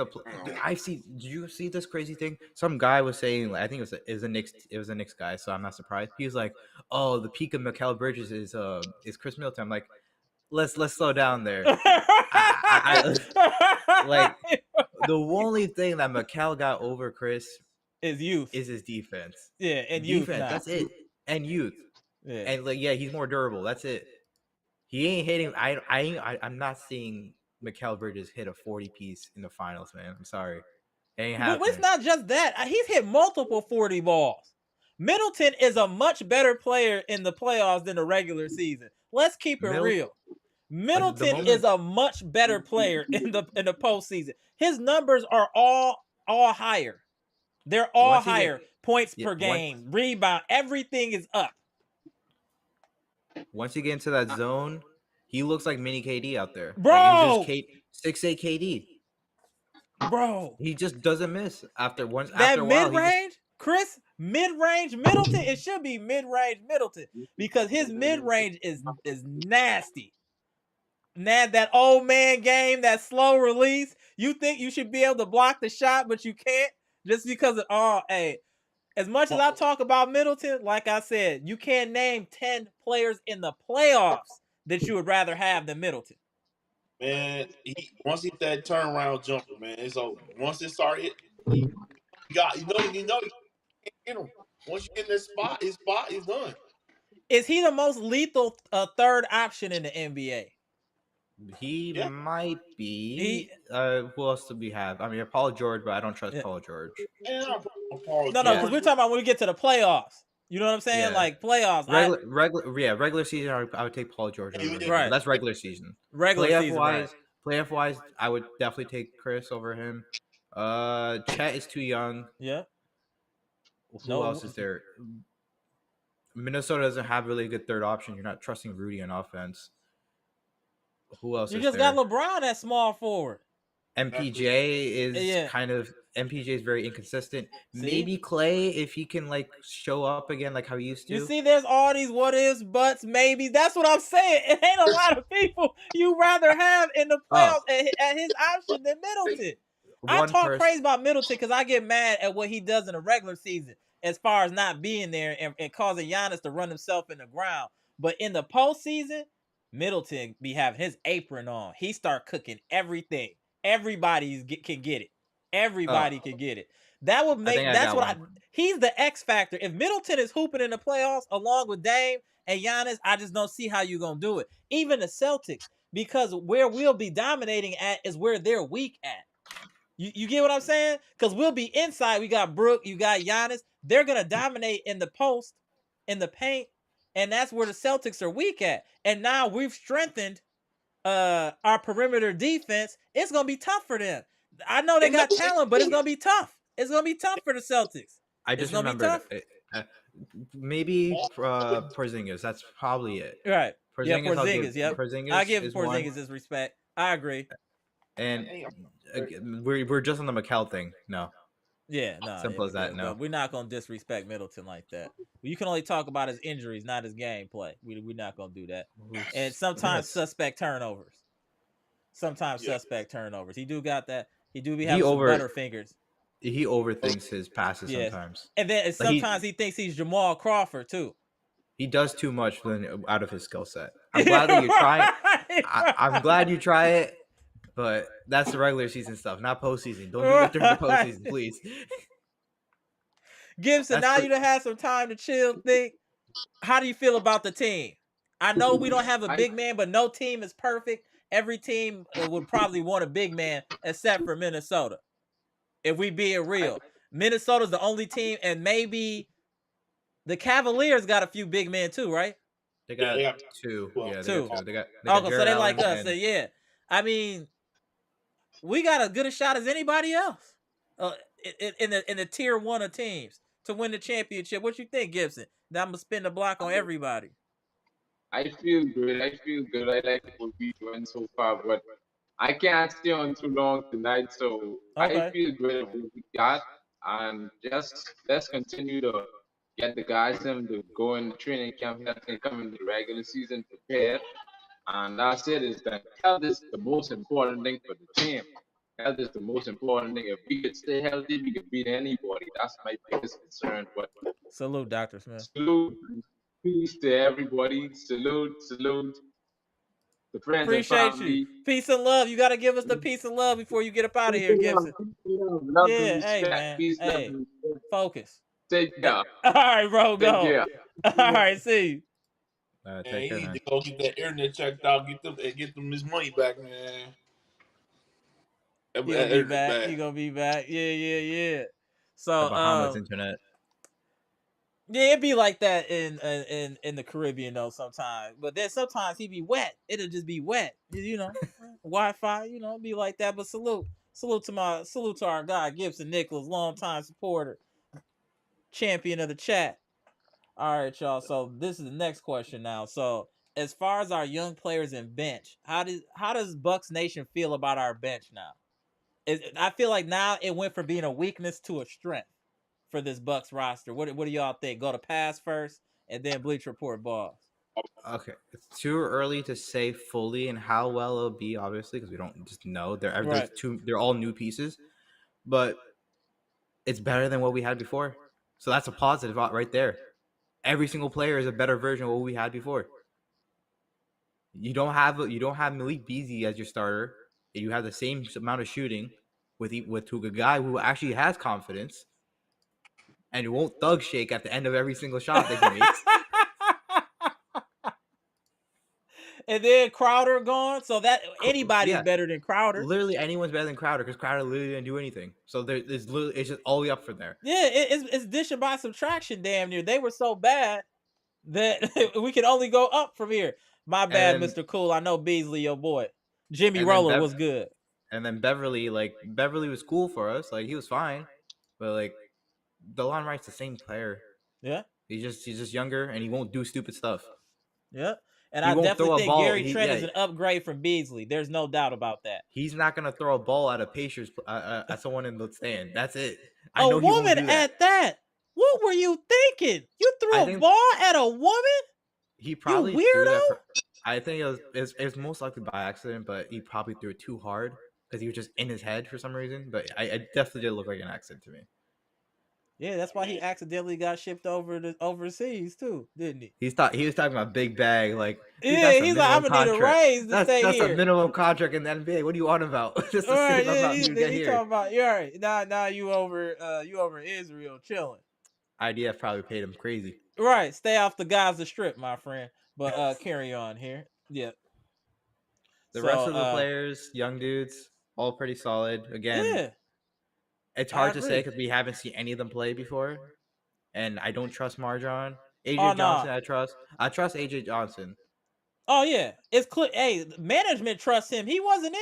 you see this crazy thing? Some guy was saying, I think it was a Knicks guy, so I'm not surprised. He was like, "Oh, the peak of Mikal Bridges is Chris Middleton." I'm like, let's slow down there. Like the only thing that Mikal got over Chris is youth, is his defense. Yeah, and youth. That's it. And youth. Yeah. And he's more durable. That's it. He ain't hitting. I'm not seeing Mikal Bridges hit a 40 piece in the finals, man. I'm sorry. It ain't happening. But it's not just that. He's hit multiple 40 balls. Middleton is a much better player in the playoffs than the regular season. Let's keep it real. Middleton is a much better player in the postseason. His numbers are all higher. They're all higher. Points per game, rebound, everything is up. Once you get into that zone, he looks like mini KD out there. Bro! 6'8" KD. Bro. He just doesn't miss after a while. Mid-range, Khris, mid-range Middleton, it should be mid-range Middleton because his mid-range is nasty. That old man game, that slow release, you think you should be able to block the shot, but you can't just because of, as much as I talk about Middleton, like I said, you can't name 10 players in the playoffs that you would rather have than Middleton. Man, once he hit that turnaround jumper, man, it's over. Once it started, you can't get him. Once you get in this spot, his spot is done. Is he the most lethal third option in the NBA? He might be. Who else do we have? I mean, Paul George, but I don't trust Paul George. No, because we're talking about when we get to the playoffs. You know what I'm saying? Yeah. Like playoffs. Regular season, I would take Paul George. Right. That's regular season. Playoff wise, I would definitely take Khris over him. Chet is too young. Yeah. Who else is there? Minnesota doesn't have really a good third option. You're not trusting Rudy on offense. Who else? You just got LeBron at small forward. MPJ is very inconsistent. See? Maybe Clay, if he can like show up again like how he used to. You see, there's all these what ifs, buts, maybes. That's what I'm saying. It ain't a lot of people you rather have in the playoffs at his option than Middleton. I talk crazy about Middleton because I get mad at what he does in the regular season as far as not being there and causing Giannis to run himself in the ground. But in the postseason, Middleton be having his apron on. He start cooking everything. Everybody can get it. Everybody can get it. That would make he's the X factor. If Middleton is hooping in the playoffs along with Dame and Giannis, I just don't see how you're gonna do it. Even the Celtics, because where we'll be dominating at is where they're weak at. You get what I'm saying? Because we'll be inside. We got Brook, you got Giannis. They're gonna dominate in the post, in the paint, and that's where the Celtics are weak at. And now we've strengthened our perimeter defense. It's gonna be tough for them. I know they got talent, but it's gonna be tough. It's gonna be tough for the Celtics. I just remember maybe Porzingis. That's probably it. Right. Porzingis. Yeah, Porzingis. I give Porzingis his respect. I agree. And we're just on the McHale thing. No. Yeah, no. Simple as that. No. We're not gonna disrespect Middleton like that. You can only talk about his injuries, not his gameplay. We're not gonna do that. And sometimes suspect turnovers. Suspect turnovers. He do got that. He do be having some butter fingers. He overthinks his passes sometimes. And then sometimes he thinks he's Jamal Crawford too. He does too much out of his skill set. I'm glad that you try it. I'm glad you try it, but that's the regular season stuff, not postseason. Don't do it during the postseason, please. Gibson, now you done had some time to chill, think. How do you feel about the team? I know we don't have a big man, but no team is perfect. Every team would probably want a big man except for Minnesota. If we being real, Minnesota's the only team, and maybe the Cavaliers got a few big men too, right? They got two. Yeah, two. They got so they like us. So yeah, I mean, we got as good a shot as anybody else in the tier 1 of teams to win the championship. What you think, Gibson? That I'm gonna spin the block on everybody. I feel good. I like what we're doing so far, but I can't stay on too long tonight, so I feel good at what we got, and just let's continue to get the guys them to go in the training camp and come in the regular season prepared. And that's it. Is that health is the most important thing for the team. Health is the most important thing. If we could stay healthy, we could beat anybody. That's my biggest concern. But salute, Dr. Smith. Salute, peace to everybody. Salute. The friends appreciate you. Peace and love. You got to give us the peace and love before you get up out of here, Gibson. Hey, man. Hey, focus. Take care. All right, bro, go. All right, see you. Take care, man. To go get that internet checked out. Get them his money back, man. You gonna be back. Yeah. So Bahamas internet. Yeah, it'd be like that in the Caribbean though sometimes. But then sometimes he be wet. It'll just be wet. You know, Wi-Fi, be like that. But salute to our guy, Gibson Nicholas, longtime supporter, champion of the chat. All right, y'all. So this is the next question now. So as far as our young players and bench, how does Bucks Nation feel about our bench now? I feel like now it went from being a weakness to a strength for this Bucks roster. What do y'all think? Go to pass first and then Bleach Report balls. Okay, it's too early to say fully and how well it'll be, obviously, because we don't just know. They're all new pieces, but it's better than what we had before. So that's a positive right there. Every single player is a better version of what we had before. You don't have Malik Beasley as your starter. You have the same amount of shooting with a guy who actually has confidence and won't thug shake at the end of every single shot that he makes. And then Crowder gone, so that anybody's better than Crowder. Literally anyone's better than Crowder because Crowder literally didn't do anything. So it's just all the way up from there. Yeah, it's addition by subtraction. Damn near, they were so bad that we can only go up from here. My bad, Mr. Cool. I know Beasley, your boy. Jimmy Roller was good. And then Beverly was cool for us. Like, he was fine, but Delon Wright's the same player. Yeah, he's just younger and he won't do stupid stuff. Yeah. And He I won't definitely throw a think ball. Gary Trent is an upgrade from Beasley. There's no doubt about that. He's not gonna throw a ball at a Pacers at someone in the stand. That's it. I A know he won't woman do that. at that. What were you thinking? You threw a ball at a woman? He probably you weirdo? threw that. I think it was most likely by accident, but he probably threw it too hard because he was just in his head for some reason. But I definitely did look like an accident to me. Yeah, that's why he accidentally got shipped over to overseas too, didn't he? He was talking about big bag, like he's like, I'm gonna need a raise to stay that's here. a minimum contract in the NBA. What are you on about? Just to save up how you get here. Talking about you're right. Now you over Israel chilling. IDF probably paid him crazy. Right, stay off the Gaza Strip, my friend. But carry on here. Yeah. The rest of the players, young dudes, all pretty solid. Again, it's hard to say because we haven't seen any of them play before, and I don't trust Marjon. AJ Johnson, I trust. I trust AJ Johnson. Oh yeah, it's clear. Hey, management trusts him. He wasn't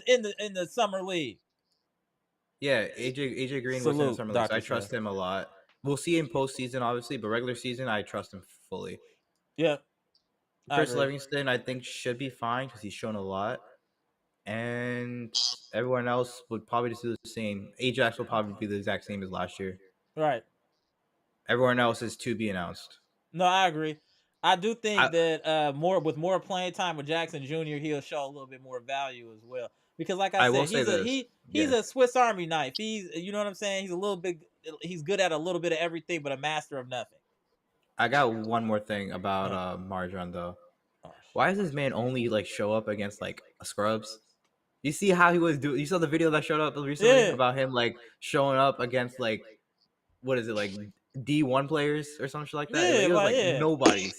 in the summer league. Yeah, AJ Green was in the summer league. So I trust him a lot. We'll see in postseason, obviously, but regular season, I trust him fully. Yeah. Chris Livingston, I think, should be fine because he's shown a lot. And everyone else would probably just do the same. Ajax will probably be the exact same as last year. Right. Everyone else is to be announced. No, I agree. I do think that more playing time with Jackson Jr., he'll show a little bit more value as well. Because like I said, he's a Swiss Army knife. You know what I'm saying? He's good at a little bit of everything, but a master of nothing. I got one more thing about Marjon though. Why does this man only like show up against like scrubs? You see how he was doing? You saw the video that showed up recently about him like showing up against like what is it like D1 players or something like that? Yeah, it was like nobody's.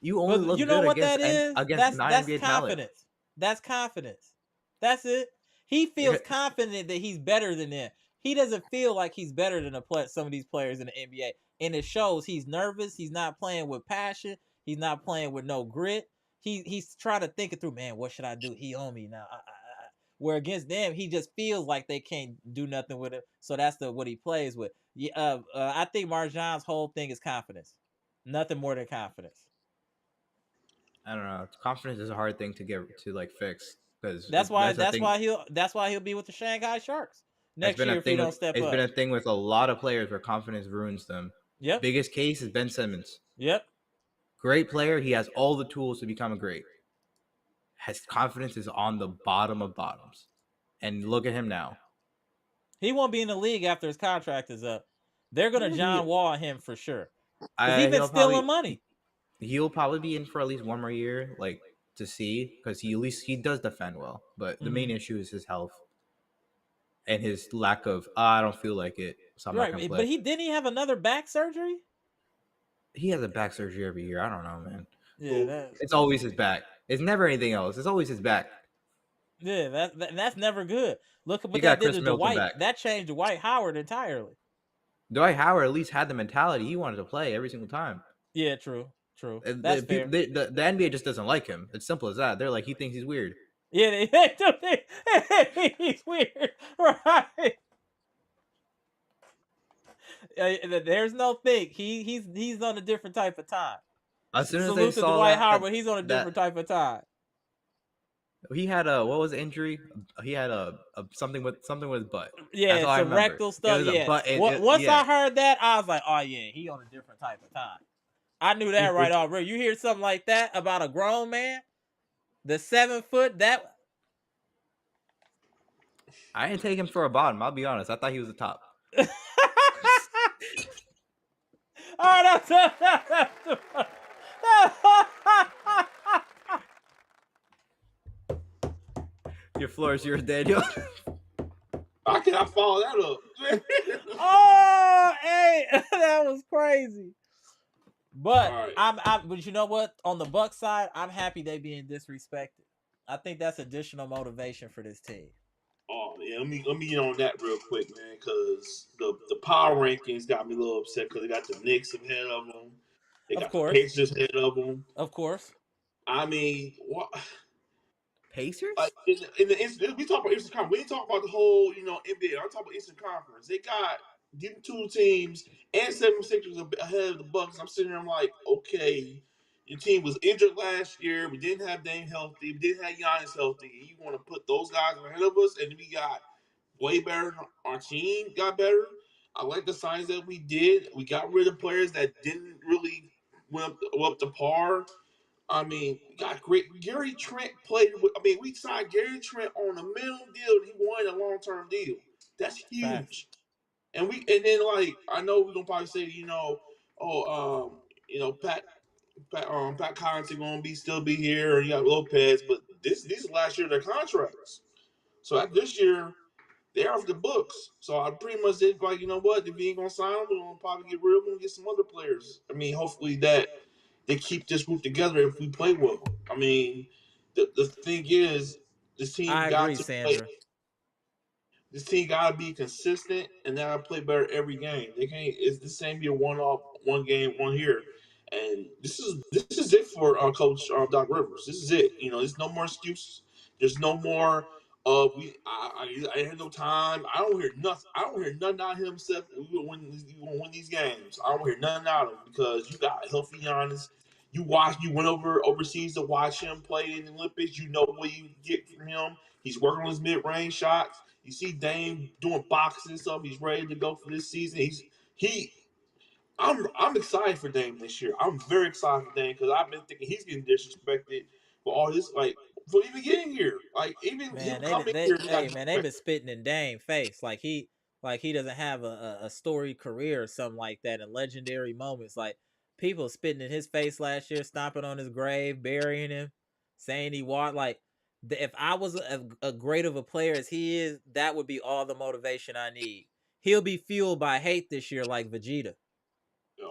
You only look good against non-NBA talent. That's confidence. That's it. He feels confident that he's better than them. He doesn't feel like he's better than some of these players in the NBA. And it shows. He's nervous. He's not playing with passion. He's not playing with no grit. He's trying to think it through. Man, what should I do? He on me now. Where against them, he just feels like they can't do nothing with him. So that's what he plays with. Yeah, I think Marjon's whole thing is confidence. Nothing more than confidence. I don't know. Confidence is a hard thing to get to like fix because that's why he'll be with the Shanghai Sharks next year if he don't step up. It's been a thing with a lot of players where confidence ruins them. Yep. Biggest case is Ben Simmons. Yep. Great player. He has all the tools to become a great. His confidence is on the bottom of bottoms. And look at him now. He won't be in the league after his contract is up. They're going to John Wall him for sure. He's been stealing money. He'll probably be in for at least one more year, like to see, because he does defend well. But the main issue is his health and his lack of I don't feel like it. So I'm not gonna play. But didn't he have another back surgery? He has a back surgery every year. I don't know, man. Yeah, it's always his back. It's never anything else. It's always his back. Yeah, that's never good. Look at what that did to Dwight. That changed Dwight Howard entirely. Dwight Howard at least had the mentality. He wanted to play every single time. Yeah, true. That's fair. The NBA just doesn't like him. It's simple as that. They're like, he thinks he's weird. Yeah, they do think he's weird. Right. There's no thing. He's on a different type of time. As soon as Salute they saw Dwight Howard, he's on a different type of time. He had what was the injury? He had something with his butt. Yeah, some rectal stuff. Yeah. Once I heard that, I was like, oh yeah, he on a different type of time. I knew that right already. You hear something like that about a grown man, the 7 foot that. I didn't take him for a bottom. I'll be honest. I thought he was the top. Oh, Your floor is yours, Daniel. I cannot follow that up. Oh, hey, that was crazy. But right. But you know what? On the Bucks side, I'm happy they being disrespected. I think that's additional motivation for this team. Oh yeah, let me get on that real quick, man, because the power rankings got me a little upset because they got the Knicks ahead of them. They got the Pacers ahead of them. Of course. I mean, what? Pacers? Like we talk about Eastern Conference. We didn't talk about the whole, NBA. I'm talking about Eastern Conference. They got them two teams and 76ers ahead of the Bucks. I'm sitting there, I'm like, okay, Your team was injured last year. We didn't have Dame healthy. We didn't have Giannis healthy. And you want to put those guys ahead of us, and we got way better. Our team got better. I like the signs that we did. We got rid of players that didn't really went up to par. I mean, we got great. Gary Trent played. We signed Gary Trent on a minimum deal. And he wanted a long-term deal. That's huge. Facts. And then like I know we're gonna probably say, Pat Connaughton gonna still be here, and you got Lopez, but these are last year of their contracts. So this year they're off the books. So I pretty much did like, you know what? If we ain't gonna sign them, we're gonna probably get rid of them and get some other players. I mean, hopefully that they keep this group together if we play well. I mean, the thing is, this team This team gotta be consistent and they gotta play better every game. They can't. It's the same be a one game, one here. And this is it for Coach Doc Rivers. This is it. There's no more excuses. There's no more. I had no time. I don't hear nothing. I don't hear nothing out of him except we gonna win these games. I don't hear nothing out of him because you got healthy Giannis. You went overseas to watch him play in the Olympics. You know what you get from him. He's working on his mid-range shots. You see Dame doing boxing and stuff. He's ready to go for this season. I'm excited for Dame this year. I'm very excited for Dame because I've been thinking he's getting disrespected for all this, for even getting here. They've been spitting in Dame's face like he doesn't have a storied career or something like that, and legendary moments. Like people spitting in his face last year, stomping on his grave, burying him, saying he walked like. If I was a great of a player as he is, that would be all the motivation I need. He'll be fueled by hate this year like Vegeta.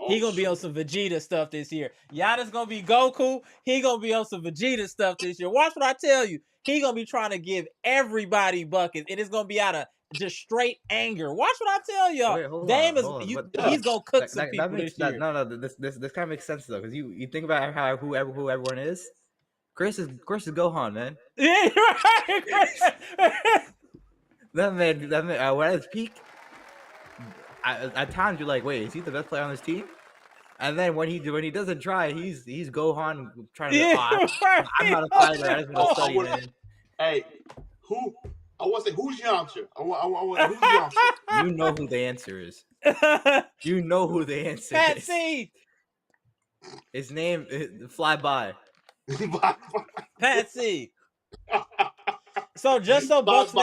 He gonna be on some Vegeta stuff this year. Giannis gonna be Goku. He gonna be on some Vegeta stuff this year. Watch what I tell you. He gonna be trying to give everybody buckets, and it's gonna be out of just straight anger. Watch what I tell y'all. He's gonna cook some people this year. No, this kind of makes sense though, because you think about who everyone is. Khris is Gohan, man. Yeah, right. That man. When at his peak, at times you're like, wait, is he the best player on this team? And then when he doesn't try, he's Gohan trying to. I'm not a fighter. I just want to study, man. Hey, who? I want to say who's Yamcha? Who's Yamcha? You know who the answer is. You know who the answer is. Patsy. His name Fly By. Patsy. So just so Bucks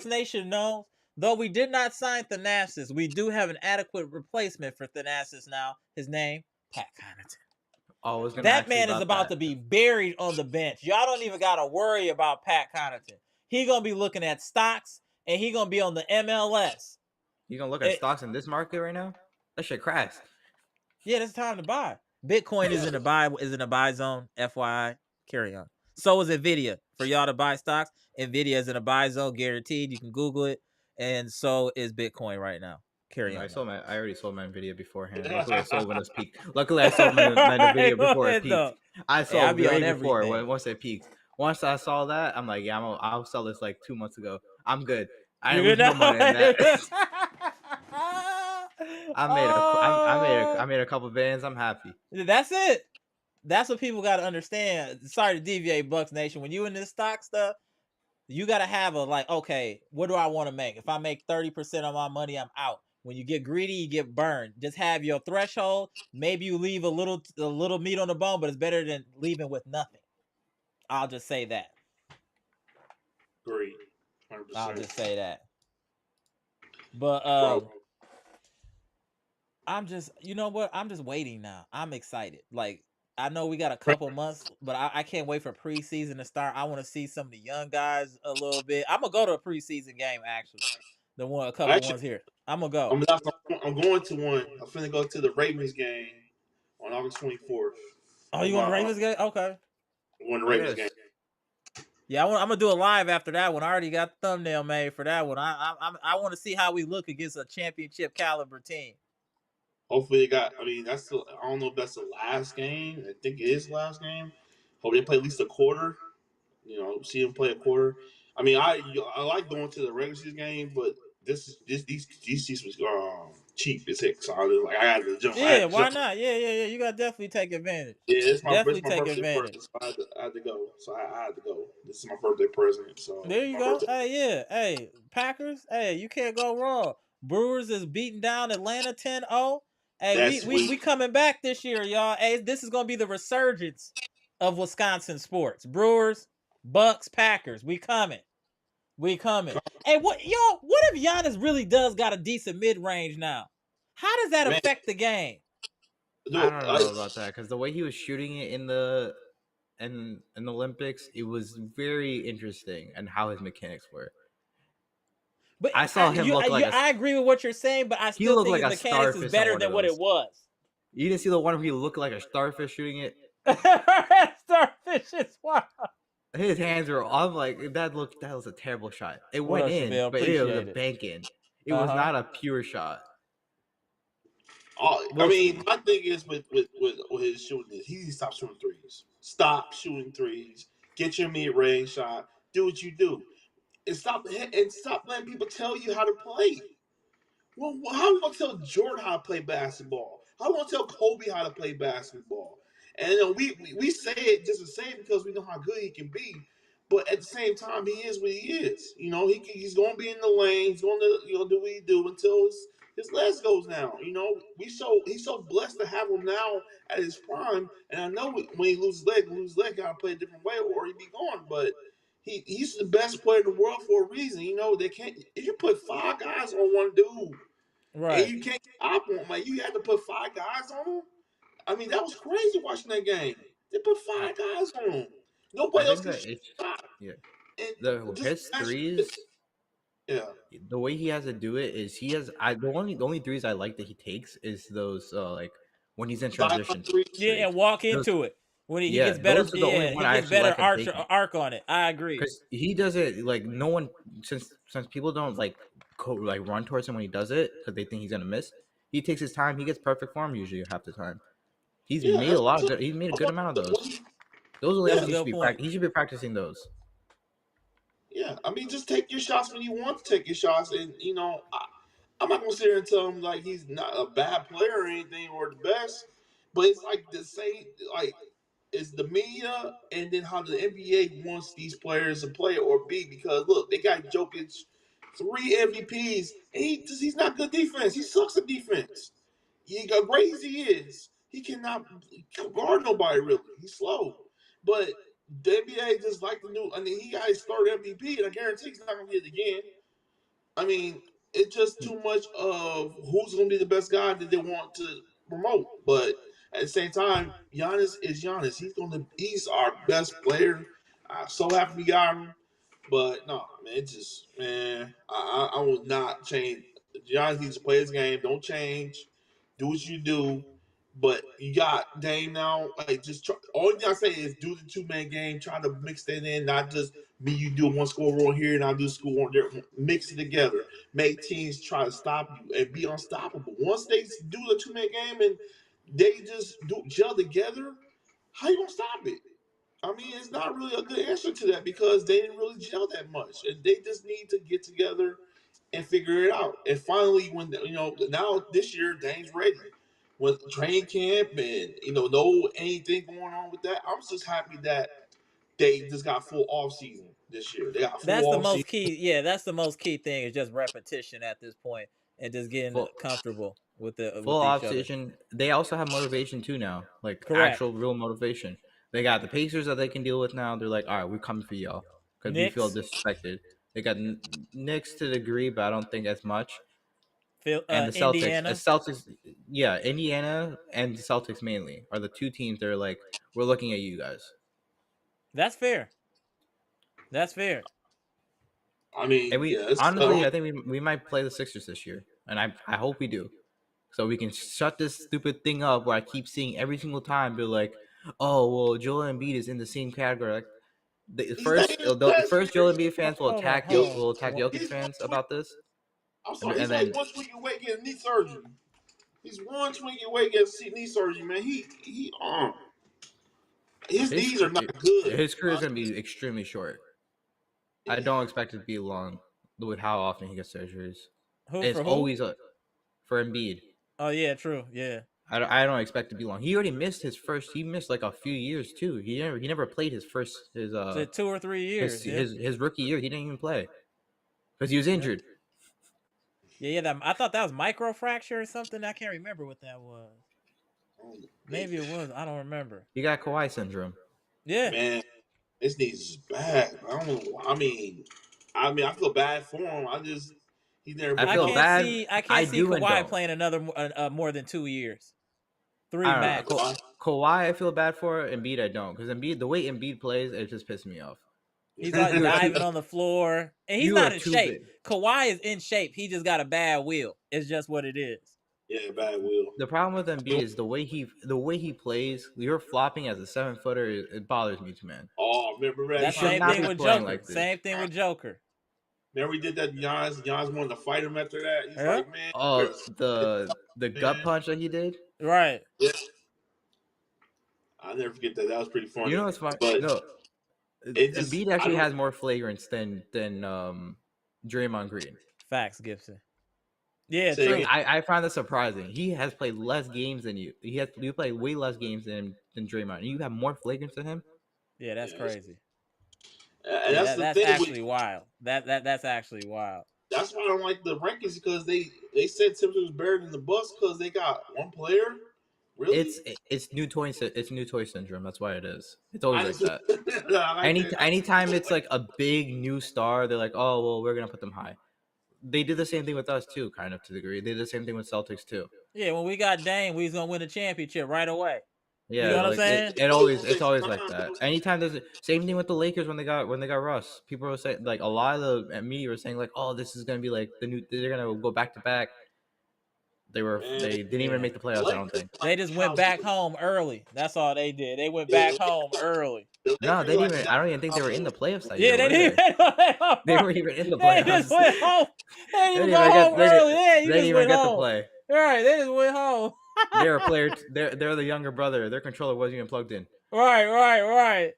Nation knows, though we did not sign Thanasis, we do have an adequate replacement for Thanasis now. His name, Pat Connaughton. That man is about to be buried on the bench. Y'all don't even gotta worry about Pat Connaughton. He gonna be looking at stocks and he gonna be on the MLS. You gonna look at stocks in this market right now? That shit crashed. Yeah, it's time to buy. Bitcoin is in a buy zone. FYI, carry on. So is Nvidia. For y'all to buy stocks, Nvidia is in a buy zone, guaranteed. You can Google it. And so is Bitcoin right now. Carry on. I already sold my Nvidia beforehand. Luckily, I sold when it peaked. Luckily, I sold my Nvidia before it peaked. I sold way before once it peaked. Once I saw that, I'm like, yeah, I'll sell this like 2 months ago. I'm good. I didn't lose no money in that. I made a couple bands. I'm happy. That's it. That's what people got to understand. Sorry to deviate, Bucks Nation. When you in this stock stuff, you got to have okay, what do I want to make? If I make 30% of my money, I'm out. When you get greedy, you get burned. Just have your threshold. Maybe you leave a little meat on the bone, but it's better than leaving with nothing. I'll just say that. Great. 100%. I'll just say that. But I'm just, you know what? I'm just waiting now. I'm excited. Like, I know we got a couple months, but I can't wait for preseason to start. I want to see some of the young guys a little bit. I'm gonna go to a preseason game actually. A couple ones here. I'm gonna go. I'm going to one. I'm finna go to the Ravens game on August 24th. Oh, you want the Ravens game? Okay. One Ravens game. Yeah, I'm gonna do a live after that one. I already got the thumbnail made for that one. I want to see how we look against a championship caliber team. Hopefully I don't know if that's the last game. I think it is the last game. Hope they play at least a quarter. See them play a quarter. I mean, I like going to the regular season game, but these seasons cheap as heck. So I was like, I had to jump. Yeah, why not? Yeah. You gotta definitely take advantage. Yeah, it's my Definitely birthday take advantage. present. So I had to go. So I had to go. This is my birthday present. So There you my go. birthday. Hey, yeah. Hey, Packers. Hey, you can't go wrong. Brewers is beating down Atlanta 10-0. Hey, That's we coming back this year, y'all. Hey, this is gonna be the resurgence of Wisconsin sports. Brewers, Bucks, Packers. We coming. Hey, what if Giannis really does got a decent mid-range now? How does that affect the game? I don't know about that, because the way he was shooting it in the Olympics, it was very interesting, and how his mechanics were. But I saw him look like I agree with what you're saying, but I still think his mechanics is better than what it was. You didn't see the one where he looked like a starfish shooting it? Starfish is wild. His hands were. I'm like, that was a terrible shot. It went in, but it was a bank in. It was not a pure shot. I mean, my thing is with his shooting is he needs to stop shooting threes. Stop shooting threes. Get your mid-range shot. Do what you do, and stop letting people tell you how to play. Well, how are we gonna tell Jordan how to play basketball? How are we gonna tell Kobe how to play basketball? And we say it just to say it because we know how good he can be. But at the same time, he is what he is. You know, he's going to be in the lane. He's going to do what he do until his legs goes down. You know, he's so blessed to have him now at his prime. And I know when he loses leg, got to play a different way or he'd be gone. But he's the best player in the world for a reason. You know, they can't. If you put 5 guys on one dude, right, and you can't stop him, like you had to put 5 guys on him. I mean, that was crazy watching that game. They put 5 guys on him. Nobody else can stop. Yeah. His threes. Yeah. The way he has to do it is the only threes I like that he takes is those like when he's in transition. Yeah, and walk into it. When he gets better, he gets better arc on it. I agree. Because he does it like no one since people don't like run towards him when he does it because they think he's gonna miss. He takes his time. He gets perfect form usually half the time. He's made a lot of good. He's made a good amount of those. Those are the ones he should be practicing those. Yeah, I mean, just take your shots when you want to take your shots, and you know, I'm not gonna sit here and tell him like he's not a bad player or anything or the best, but it's like the same like. It's the media and then how the NBA wants these players to play or be because look, they got Jokic 3 MVPs and he's not good defense. He sucks at defense. He got great as he is. He cannot guard nobody really. He's slow. But the NBA just like the new. I mean, he got his third MVP, and I guarantee he's not gonna get it again. I mean, it's just too much of who's gonna be the best guy that they want to promote. But at the same time, Giannis is Giannis. He's our best player. I'm so happy we got him. But no, man, I will not change. Giannis needs to play his game. Don't change. Do what you do. But you got Dame now. Like all you gotta say is do the 2-man game. Try to mix that in, not just me. You do one score roll here and I do score on there. Mix it together. Make teams try to stop you and be unstoppable. Once they do the 2-man game and they just gel together, how you gonna stop it? I mean, it's not really a good answer to that because they didn't really gel that much, and they just need to get together and figure it out. And finally, when now this year, Dame's ready with training camp and no anything going on with that. I'm just happy that they just got full off season this year. They got full That's the off most season. key. Yeah, that's the most key thing is just repetition at this point and just getting comfortable with the full off season. They also have motivation too now, like actual real motivation. They got the Pacers that they can deal with now. They're like, all right, we're coming for y'all because we feel disrespected. They got Knicks to the degree, but I don't think as much. And the Celtics, Indiana and the Celtics mainly are the 2 teams that are like, we're looking at you guys. That's fair. I mean, honestly, I think we might play the Sixers this year, and I hope we do, so we can shut this stupid thing up where I keep seeing every single time they're like, oh well, Joel Embiid is in the same category. Like the first Joel Embiid fans will attack Jokic fans about this. I'm sorry, he's like 1 tweak away getting knee surgery. He's 1 tweak away getting knee surgery, man. His knees are not good. His career is going to be extremely short. I don't expect it to be long with how often he gets surgeries. It's always for Embiid. Oh yeah, true. Yeah. I don't expect to be long. He already missed his first. He missed like a few years too. He never played his 2 or 3 years. His rookie year. He didn't even play because he was injured. Yeah. I thought that was microfracture or something. I can't remember what that was. Maybe it was. I don't remember. He got Kawhi syndrome. Yeah. Man, this knees is bad. I don't know. I mean, I feel bad for him. He's never. I feel bad. I can't see Kawhi playing another more than 2 years. 3 max. Kawhi, I feel bad for. Embiid, I don't, because Embiid, the way Embiid plays, it just pisses me off. He's like diving on the floor, and he's not in shape. Kawhi is in shape. He just got a bad wheel. It's just what it is. Yeah, bad wheel. The problem with Embiid is the way he plays. You're flopping as a 7-footer. It bothers me too, man. Oh, remember that? Same thing with Joker. Like same thing with Joker. Remember we did that. Giannis wanted to fight him after that. He's like, man. Oh, the gut punch that he did. Right. Yeah. I'll never forget that. That was pretty funny. You know what's funny? No, Embiid actually has more flagrants than Draymond Green. Facts, Gibson. Yeah, true. I find that surprising. He has played less games than you. You played way less games than Draymond. And you have more flagrants than him. Yeah, that's crazy. And that's actually wild. That's actually wild. That's why I don't like the rankings, because they said Simpson was better than the Bucks because they got one player. Really? It's new toy syndrome. That's why it is. It's always like that. Anytime it's like a big new star, they're like, oh well, we're gonna put them high. They did the same thing with us too, kind of to the degree. They did the same thing with Celtics too. Yeah, when we got Dame, we was gonna win a championship right away. Yeah, you know what I'm saying? It's always like that. Anytime there's same thing with the Lakers when they got Russ. People were saying, like, a lot of the media were saying, like, oh, this is gonna be like they're gonna go back to back. They didn't even make the playoffs. I don't think they just went back home early. That's all they did. They went back home early. No, they didn't even. I don't even think they were in the playoffs that year. Yeah, they didn't. They weren't even in the playoffs. They just went home. They didn't even go home early. They didn't even get to play. All right, they just went home. They're a player. They're the younger brother. Their controller wasn't even plugged in. Right. All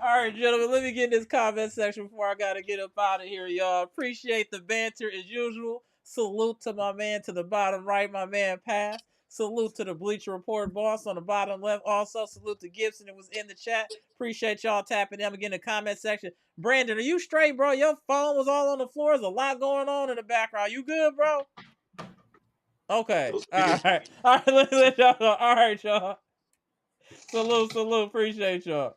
right, gentlemen, let me get in this comment section before I gotta get up out of here, y'all. Appreciate the banter as usual. Salute to my man to the bottom right, my man Pass. Salute to the Bleacher Report boss on the bottom left. Also, salute to Gibson that was in the chat. Appreciate y'all tapping in. Again, in the comment section. Brandon, are you straight, bro? Your phone was all on the floor. There's a lot going on in the background. You good, bro? Okay. All right. Let y'all go. All right, y'all. Salute. Appreciate y'all.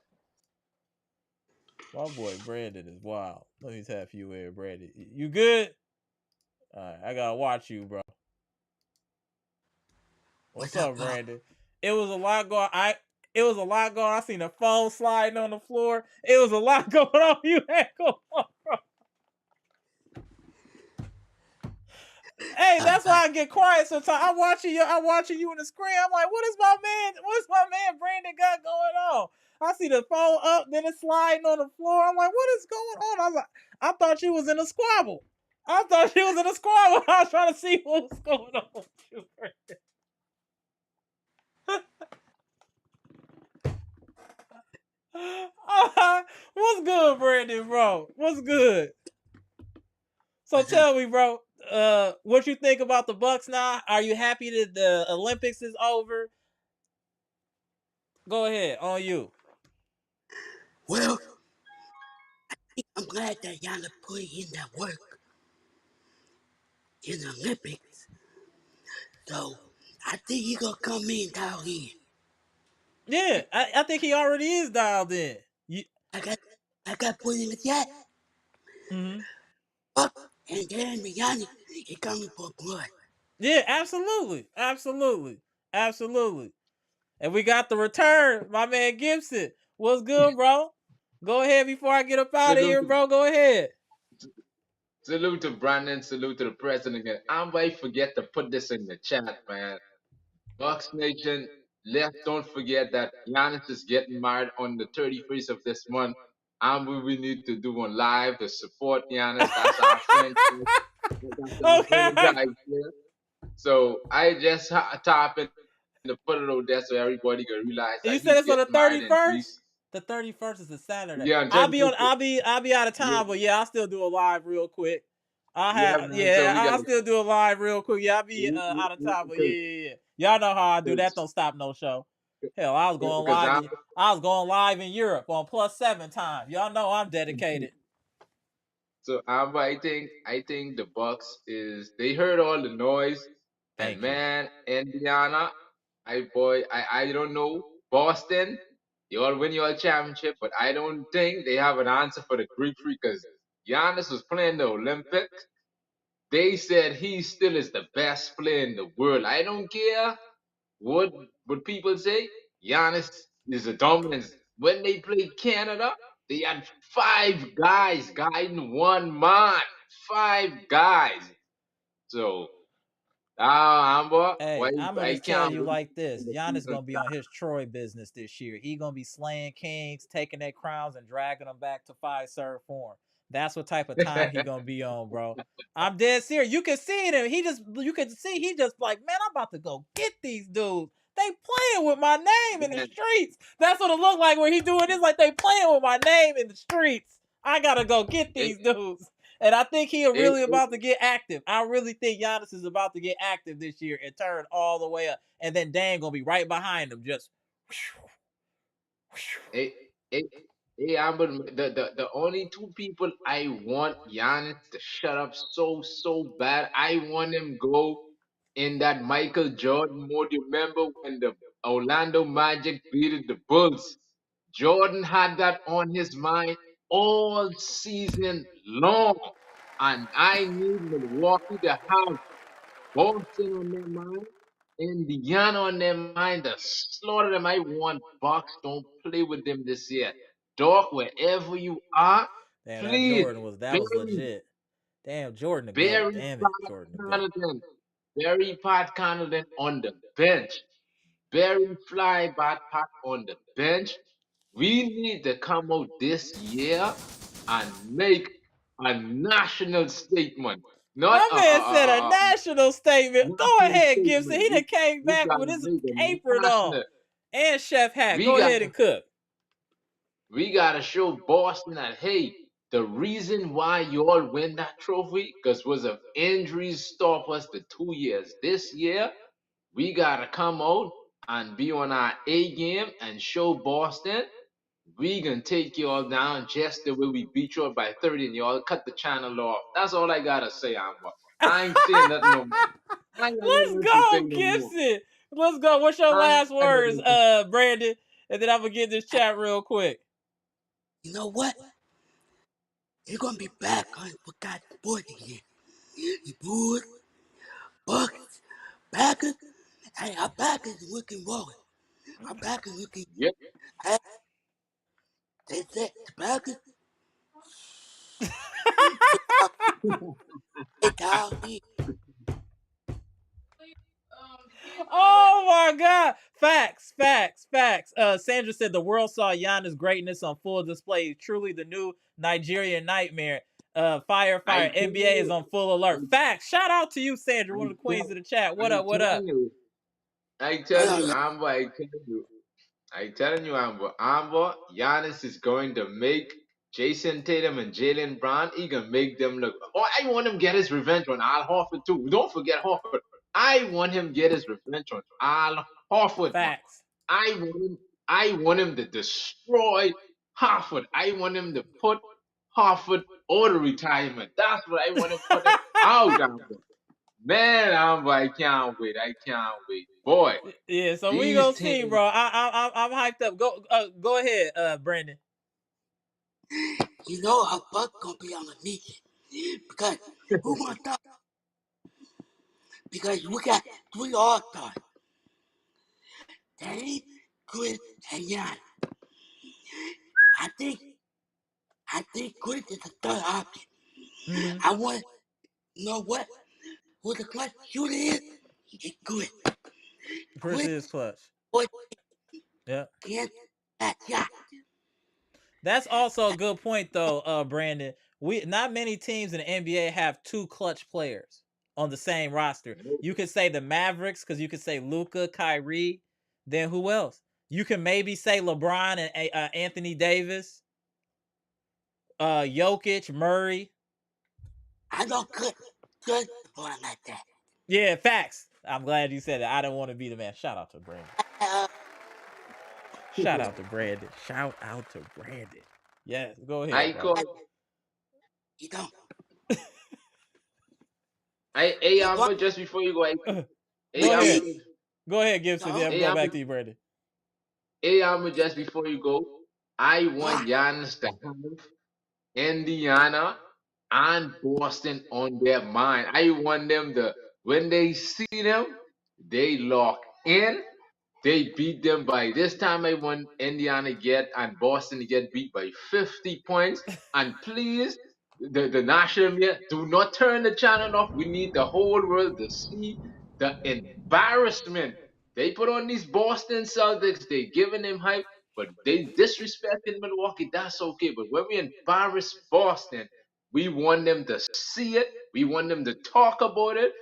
My boy Brandon is wild. Let me tap you in, Brandon. You good? All right, I gotta watch you, bro. What's up, Brandon? It was a lot going. I seen a phone sliding on the floor. It was a lot going on. You had going on, bro. Hey, that's why I get quiet sometimes. I'm watching you in the screen. I'm like, what's my man Brandon got going on? I see the phone up, then it's sliding on the floor. I'm like, what is going on? I was like, I thought you was in a squabble. I was trying to see what was going on with you, Brandon. What's good, Brandon, bro? What's good? So tell me, bro, what you think about the Bucks now? Are you happy that the Olympics is over? Go ahead, on you. Well, I'm glad that Giannis put in that work in the Olympics. So I think he's gonna come in dialed in. Yeah, I think he already is dialed in. I got put in the chat. Mm-hmm. And then Giannis, he coming for blood. Yeah, absolutely. And we got the return, my man Gibson. What's good, bro? Go ahead before I get up out of here, bro. Go ahead. Salute to Brandon. Salute to the president again. I might forget to put this in the chat, man. Bucks Nation, don't forget that Giannis is getting married on the 31st of this month. And we need to do one live to support Giannis. That's our friend. Okay. So I just tap in to put it over there so everybody can realize. You said it's on the 31st? The 31st is a Saturday. Yeah, I'll be out of town, but yeah, I'll still do a live real quick. I'll still do a live real quick. Yeah, I'll be out of time, but yeah. Y'all know how I do that. Don't stop no show. Hell, I was going live. I was going live in Europe on +7 time. Y'all know I'm dedicated. So I think the Bucks they heard all the noise. Thank you. Man, Indiana, I don't know. Boston, you all win your championship, but I don't think they have an answer for the Greek Freak because Giannis was playing the Olympics. They said he still is the best player in the world. I don't care what people say. Giannis is a dominance. When they played Canada, they had 5 guys guiding one man. 5 guys. So, Amber, hey, I'm gonna tell you like this: the Giannis season gonna be on his Troy business this year. He gonna be slaying kings, taking their crowns, and dragging them back to 5-serve form. That's what type of time he gonna be on, bro. I'm dead serious. You can see it. You can see he just like, man, I'm about to go get these dudes. They playing with my name in the streets. That's what it look like when he doing this. Like they playing with my name in the streets. I gotta go get these dudes. And I think he really about to get active. I really think Giannis is about to get active this year and turn all the way up. And then Dan gonna be right behind him, just. Amber, the only 2 people I want Giannis to shut up so bad. I want him go in that Michael Jordan mode. You remember when the Orlando Magic beat the Bulls? Jordan had that on his mind all season long. And I need Milwaukee to have Boston on their mind, Indiana on their mind, to slaughter them. I want Bucks. Don't play with them this year. Doc, wherever you are, damn, please. that was legit. Damn, Jordan the GOAT. Bury Damn it, Pat Jordan the GOAT. Connaughton. Bury Pat Connaughton on the bench. Bury Fly Pat on the bench. We need to come out this year and make a national statement. Not My man said a national statement. Go national ahead, statement. Gibson. He done came We back gotta with his make a apron on national. and chef hat. We Go got- ahead and cook. We gotta show Boston that hey, the reason why y'all win that trophy because was of injuries stop us the 2 years. This year, we gotta come out and be on our A game and show Boston we gonna take y'all down just the way we beat y'all by 30 and y'all cut the channel off. That's all I gotta say, Amber. I ain't saying nothing no more. Let's go, Gibson. Let's go. What's your last words, Brandon? And then I'm gonna get this chat real quick. You know what? You're gonna be back on Forgot Sports again. You Bulls, Bucks, Packers. Hey, our Packers looking rolling. Our Packers looking. Yep. Hey, they said the Packers. It's all me. Oh my God! Facts. Sandra said the world saw Giannis' greatness on full display. Truly the new Nigerian nightmare. Fire! NBA is on full alert. Facts. Shout out to you, Sandra, one of the queens of the chat. What up? I tell you, Amber. I telling you, Amber. Giannis is going to make Jason Tatum and Jalen Brown. He gonna make them look. Oh, I want him to get his revenge on Al Horford too. Don't forget Horford. I want him to get his revenge on Al Horford. Facts. I want him to destroy Horford. I want him to put Horford out of retirement. That's what I want him to put him out, Amber. Man, Amber, I can't wait. Boy. Yeah, so we gonna see, bro. I'm hyped up. Go ahead, Brandon. You know our Bucks gonna be on a mission because who gonna stop? Because we got 3 All-Stars. Dame, Khris, and Giannis. I think Khris is the third option. Mm-hmm. I want you know what? Who the clutch shooter is? It's Khris. Khris is clutch. Yeah. That's also a good point, though, Brandon. Not many teams in the NBA have 2 clutch players on the same roster. You could say the Mavericks, because you could say Luka, Kyrie. Then who else? You can maybe say LeBron and Anthony Davis, Jokic, Murray. I don't good one like that. Yeah, facts. I'm glad you said that. I don't want to be the man. Shout out to Brandon. Shout out to Brandon. Shout out to Brandon. Yes, go ahead. I Bro. call. You don't. Hey, Amber, just before you go, Go ahead. Go ahead, Gibson. No. Then Hey, go Amber, back to you, Brandon. hey, Amber, just before you go, I want Giannis to have Indiana and Boston on their mind. I want them to, when they see them, they lock in. They beat them by this time. I want Indiana and Boston to get beat by 50 points. And please, the national media, do not turn the channel off. We need the whole world to see the embarrassment. They put on these Boston Celtics. They giving them hype, but they disrespecting Milwaukee. That's okay. But when we embarrass Boston, we want them to see it. We want them to talk about it.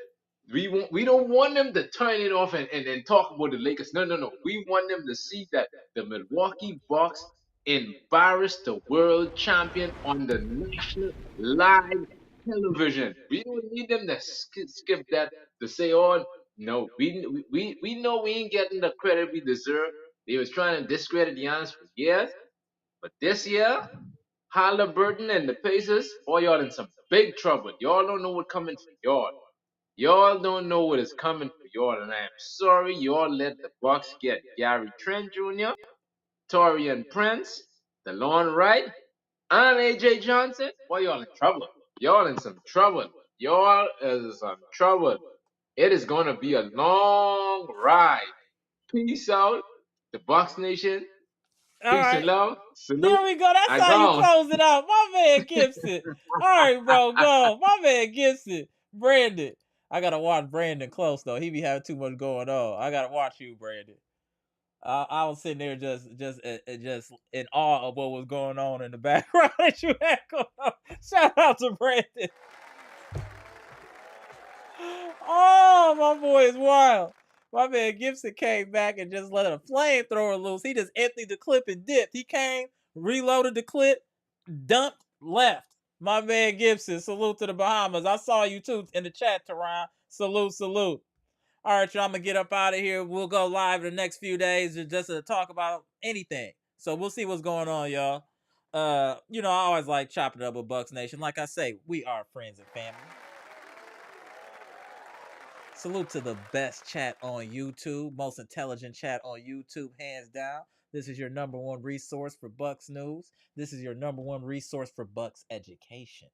We don't want them to turn it off and talk about the Lakers. No. We want them to see that the Milwaukee Bucks embarrassed the world champion on the national live television. We don't need them to skip that to say, oh no, we know we ain't getting the credit we deserve. They was trying to discredit Giannis for years, but this year, Halliburton and the Pacers, boy, y'all in some big trouble. Y'all don't know what's coming for y'all. Y'all don't know what is coming for y'all, and I am sorry y'all let the Bucks get Gary Trent Jr., Torian Prince, DeLon Wright, and AJ Johnson. Boy, y'all in trouble. Y'all in some trouble. Y'all in some trouble. It is gonna be a long ride. Peace out, the Bucks Nation. All Peace and right. love. Salute. There we go. That's I how you gone. close it out. My man Gibson. All right, bro. Go. My man Gibson. Brandon. I gotta watch Brandon close though. He be having too much going on. I gotta watch you, Brandon. I was sitting there just in awe of what was going on in the background that you had going on. Shout out to Brandon. Oh, my boy is wild. My man Gibson came back and just let a flamethrower loose. He just emptied the clip and dipped. He came, reloaded the clip, dumped, left. My man Gibson, salute to the Bahamas. I saw you too in the chat, Teron. Salute. All right, y'all, I'm going to get up out of here. We'll go live in the next few days just to talk about anything. So we'll see what's going on, y'all. I always like chopping it up with Bucks Nation. Like I say, we are friends and family. Salute to the best chat on YouTube, most intelligent chat on YouTube, hands down. This is your number one resource for Bucks news. This is your number one resource for Bucks education.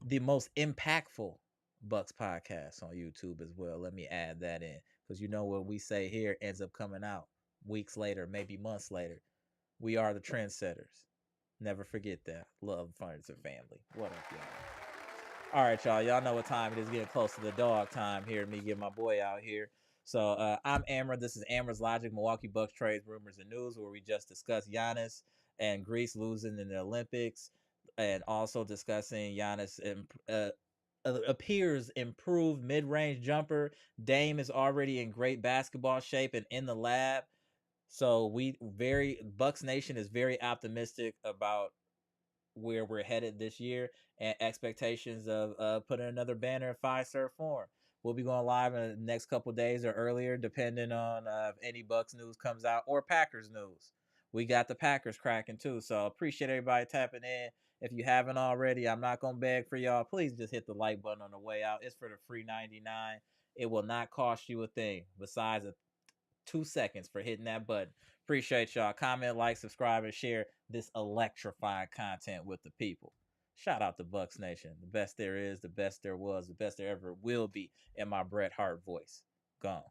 The most impactful Bucks podcast on YouTube as well. Let me add that in, because you know what we say here ends up coming out weeks later, maybe months later. We are the trendsetters. Never forget that. Love, friends, and family. What up, y'all? All right, y'all. Y'all know what time it is. Getting close to the dog time here. Me get my boy out here. So I'm Amber. This is Amber's Logic, Milwaukee Bucks trades, rumors, and news, where we just discuss Giannis and Khris losing in the Olympics, and also discussing Giannis appears improved mid-range jumper. Dame is already in great basketball shape and in the lab. So Bucks Nation is very optimistic about where we're headed this year and expectations of putting another banner in Fiserv form. We'll be going live in the next couple days or earlier, depending on if any Bucks news comes out or Packers news. We got the Packers cracking too, so appreciate everybody tapping in. If you haven't already, I'm not gonna beg for y'all. Please just hit the like button on the way out. It's for the free 99. It will not cost you a thing besides 2 seconds for hitting that button. Appreciate y'all. Comment, like, subscribe, and share this electrifying content with the people. Shout out to Bucks Nation. The best there is, the best there was, the best there ever will be in my Bret Hart voice. Gone.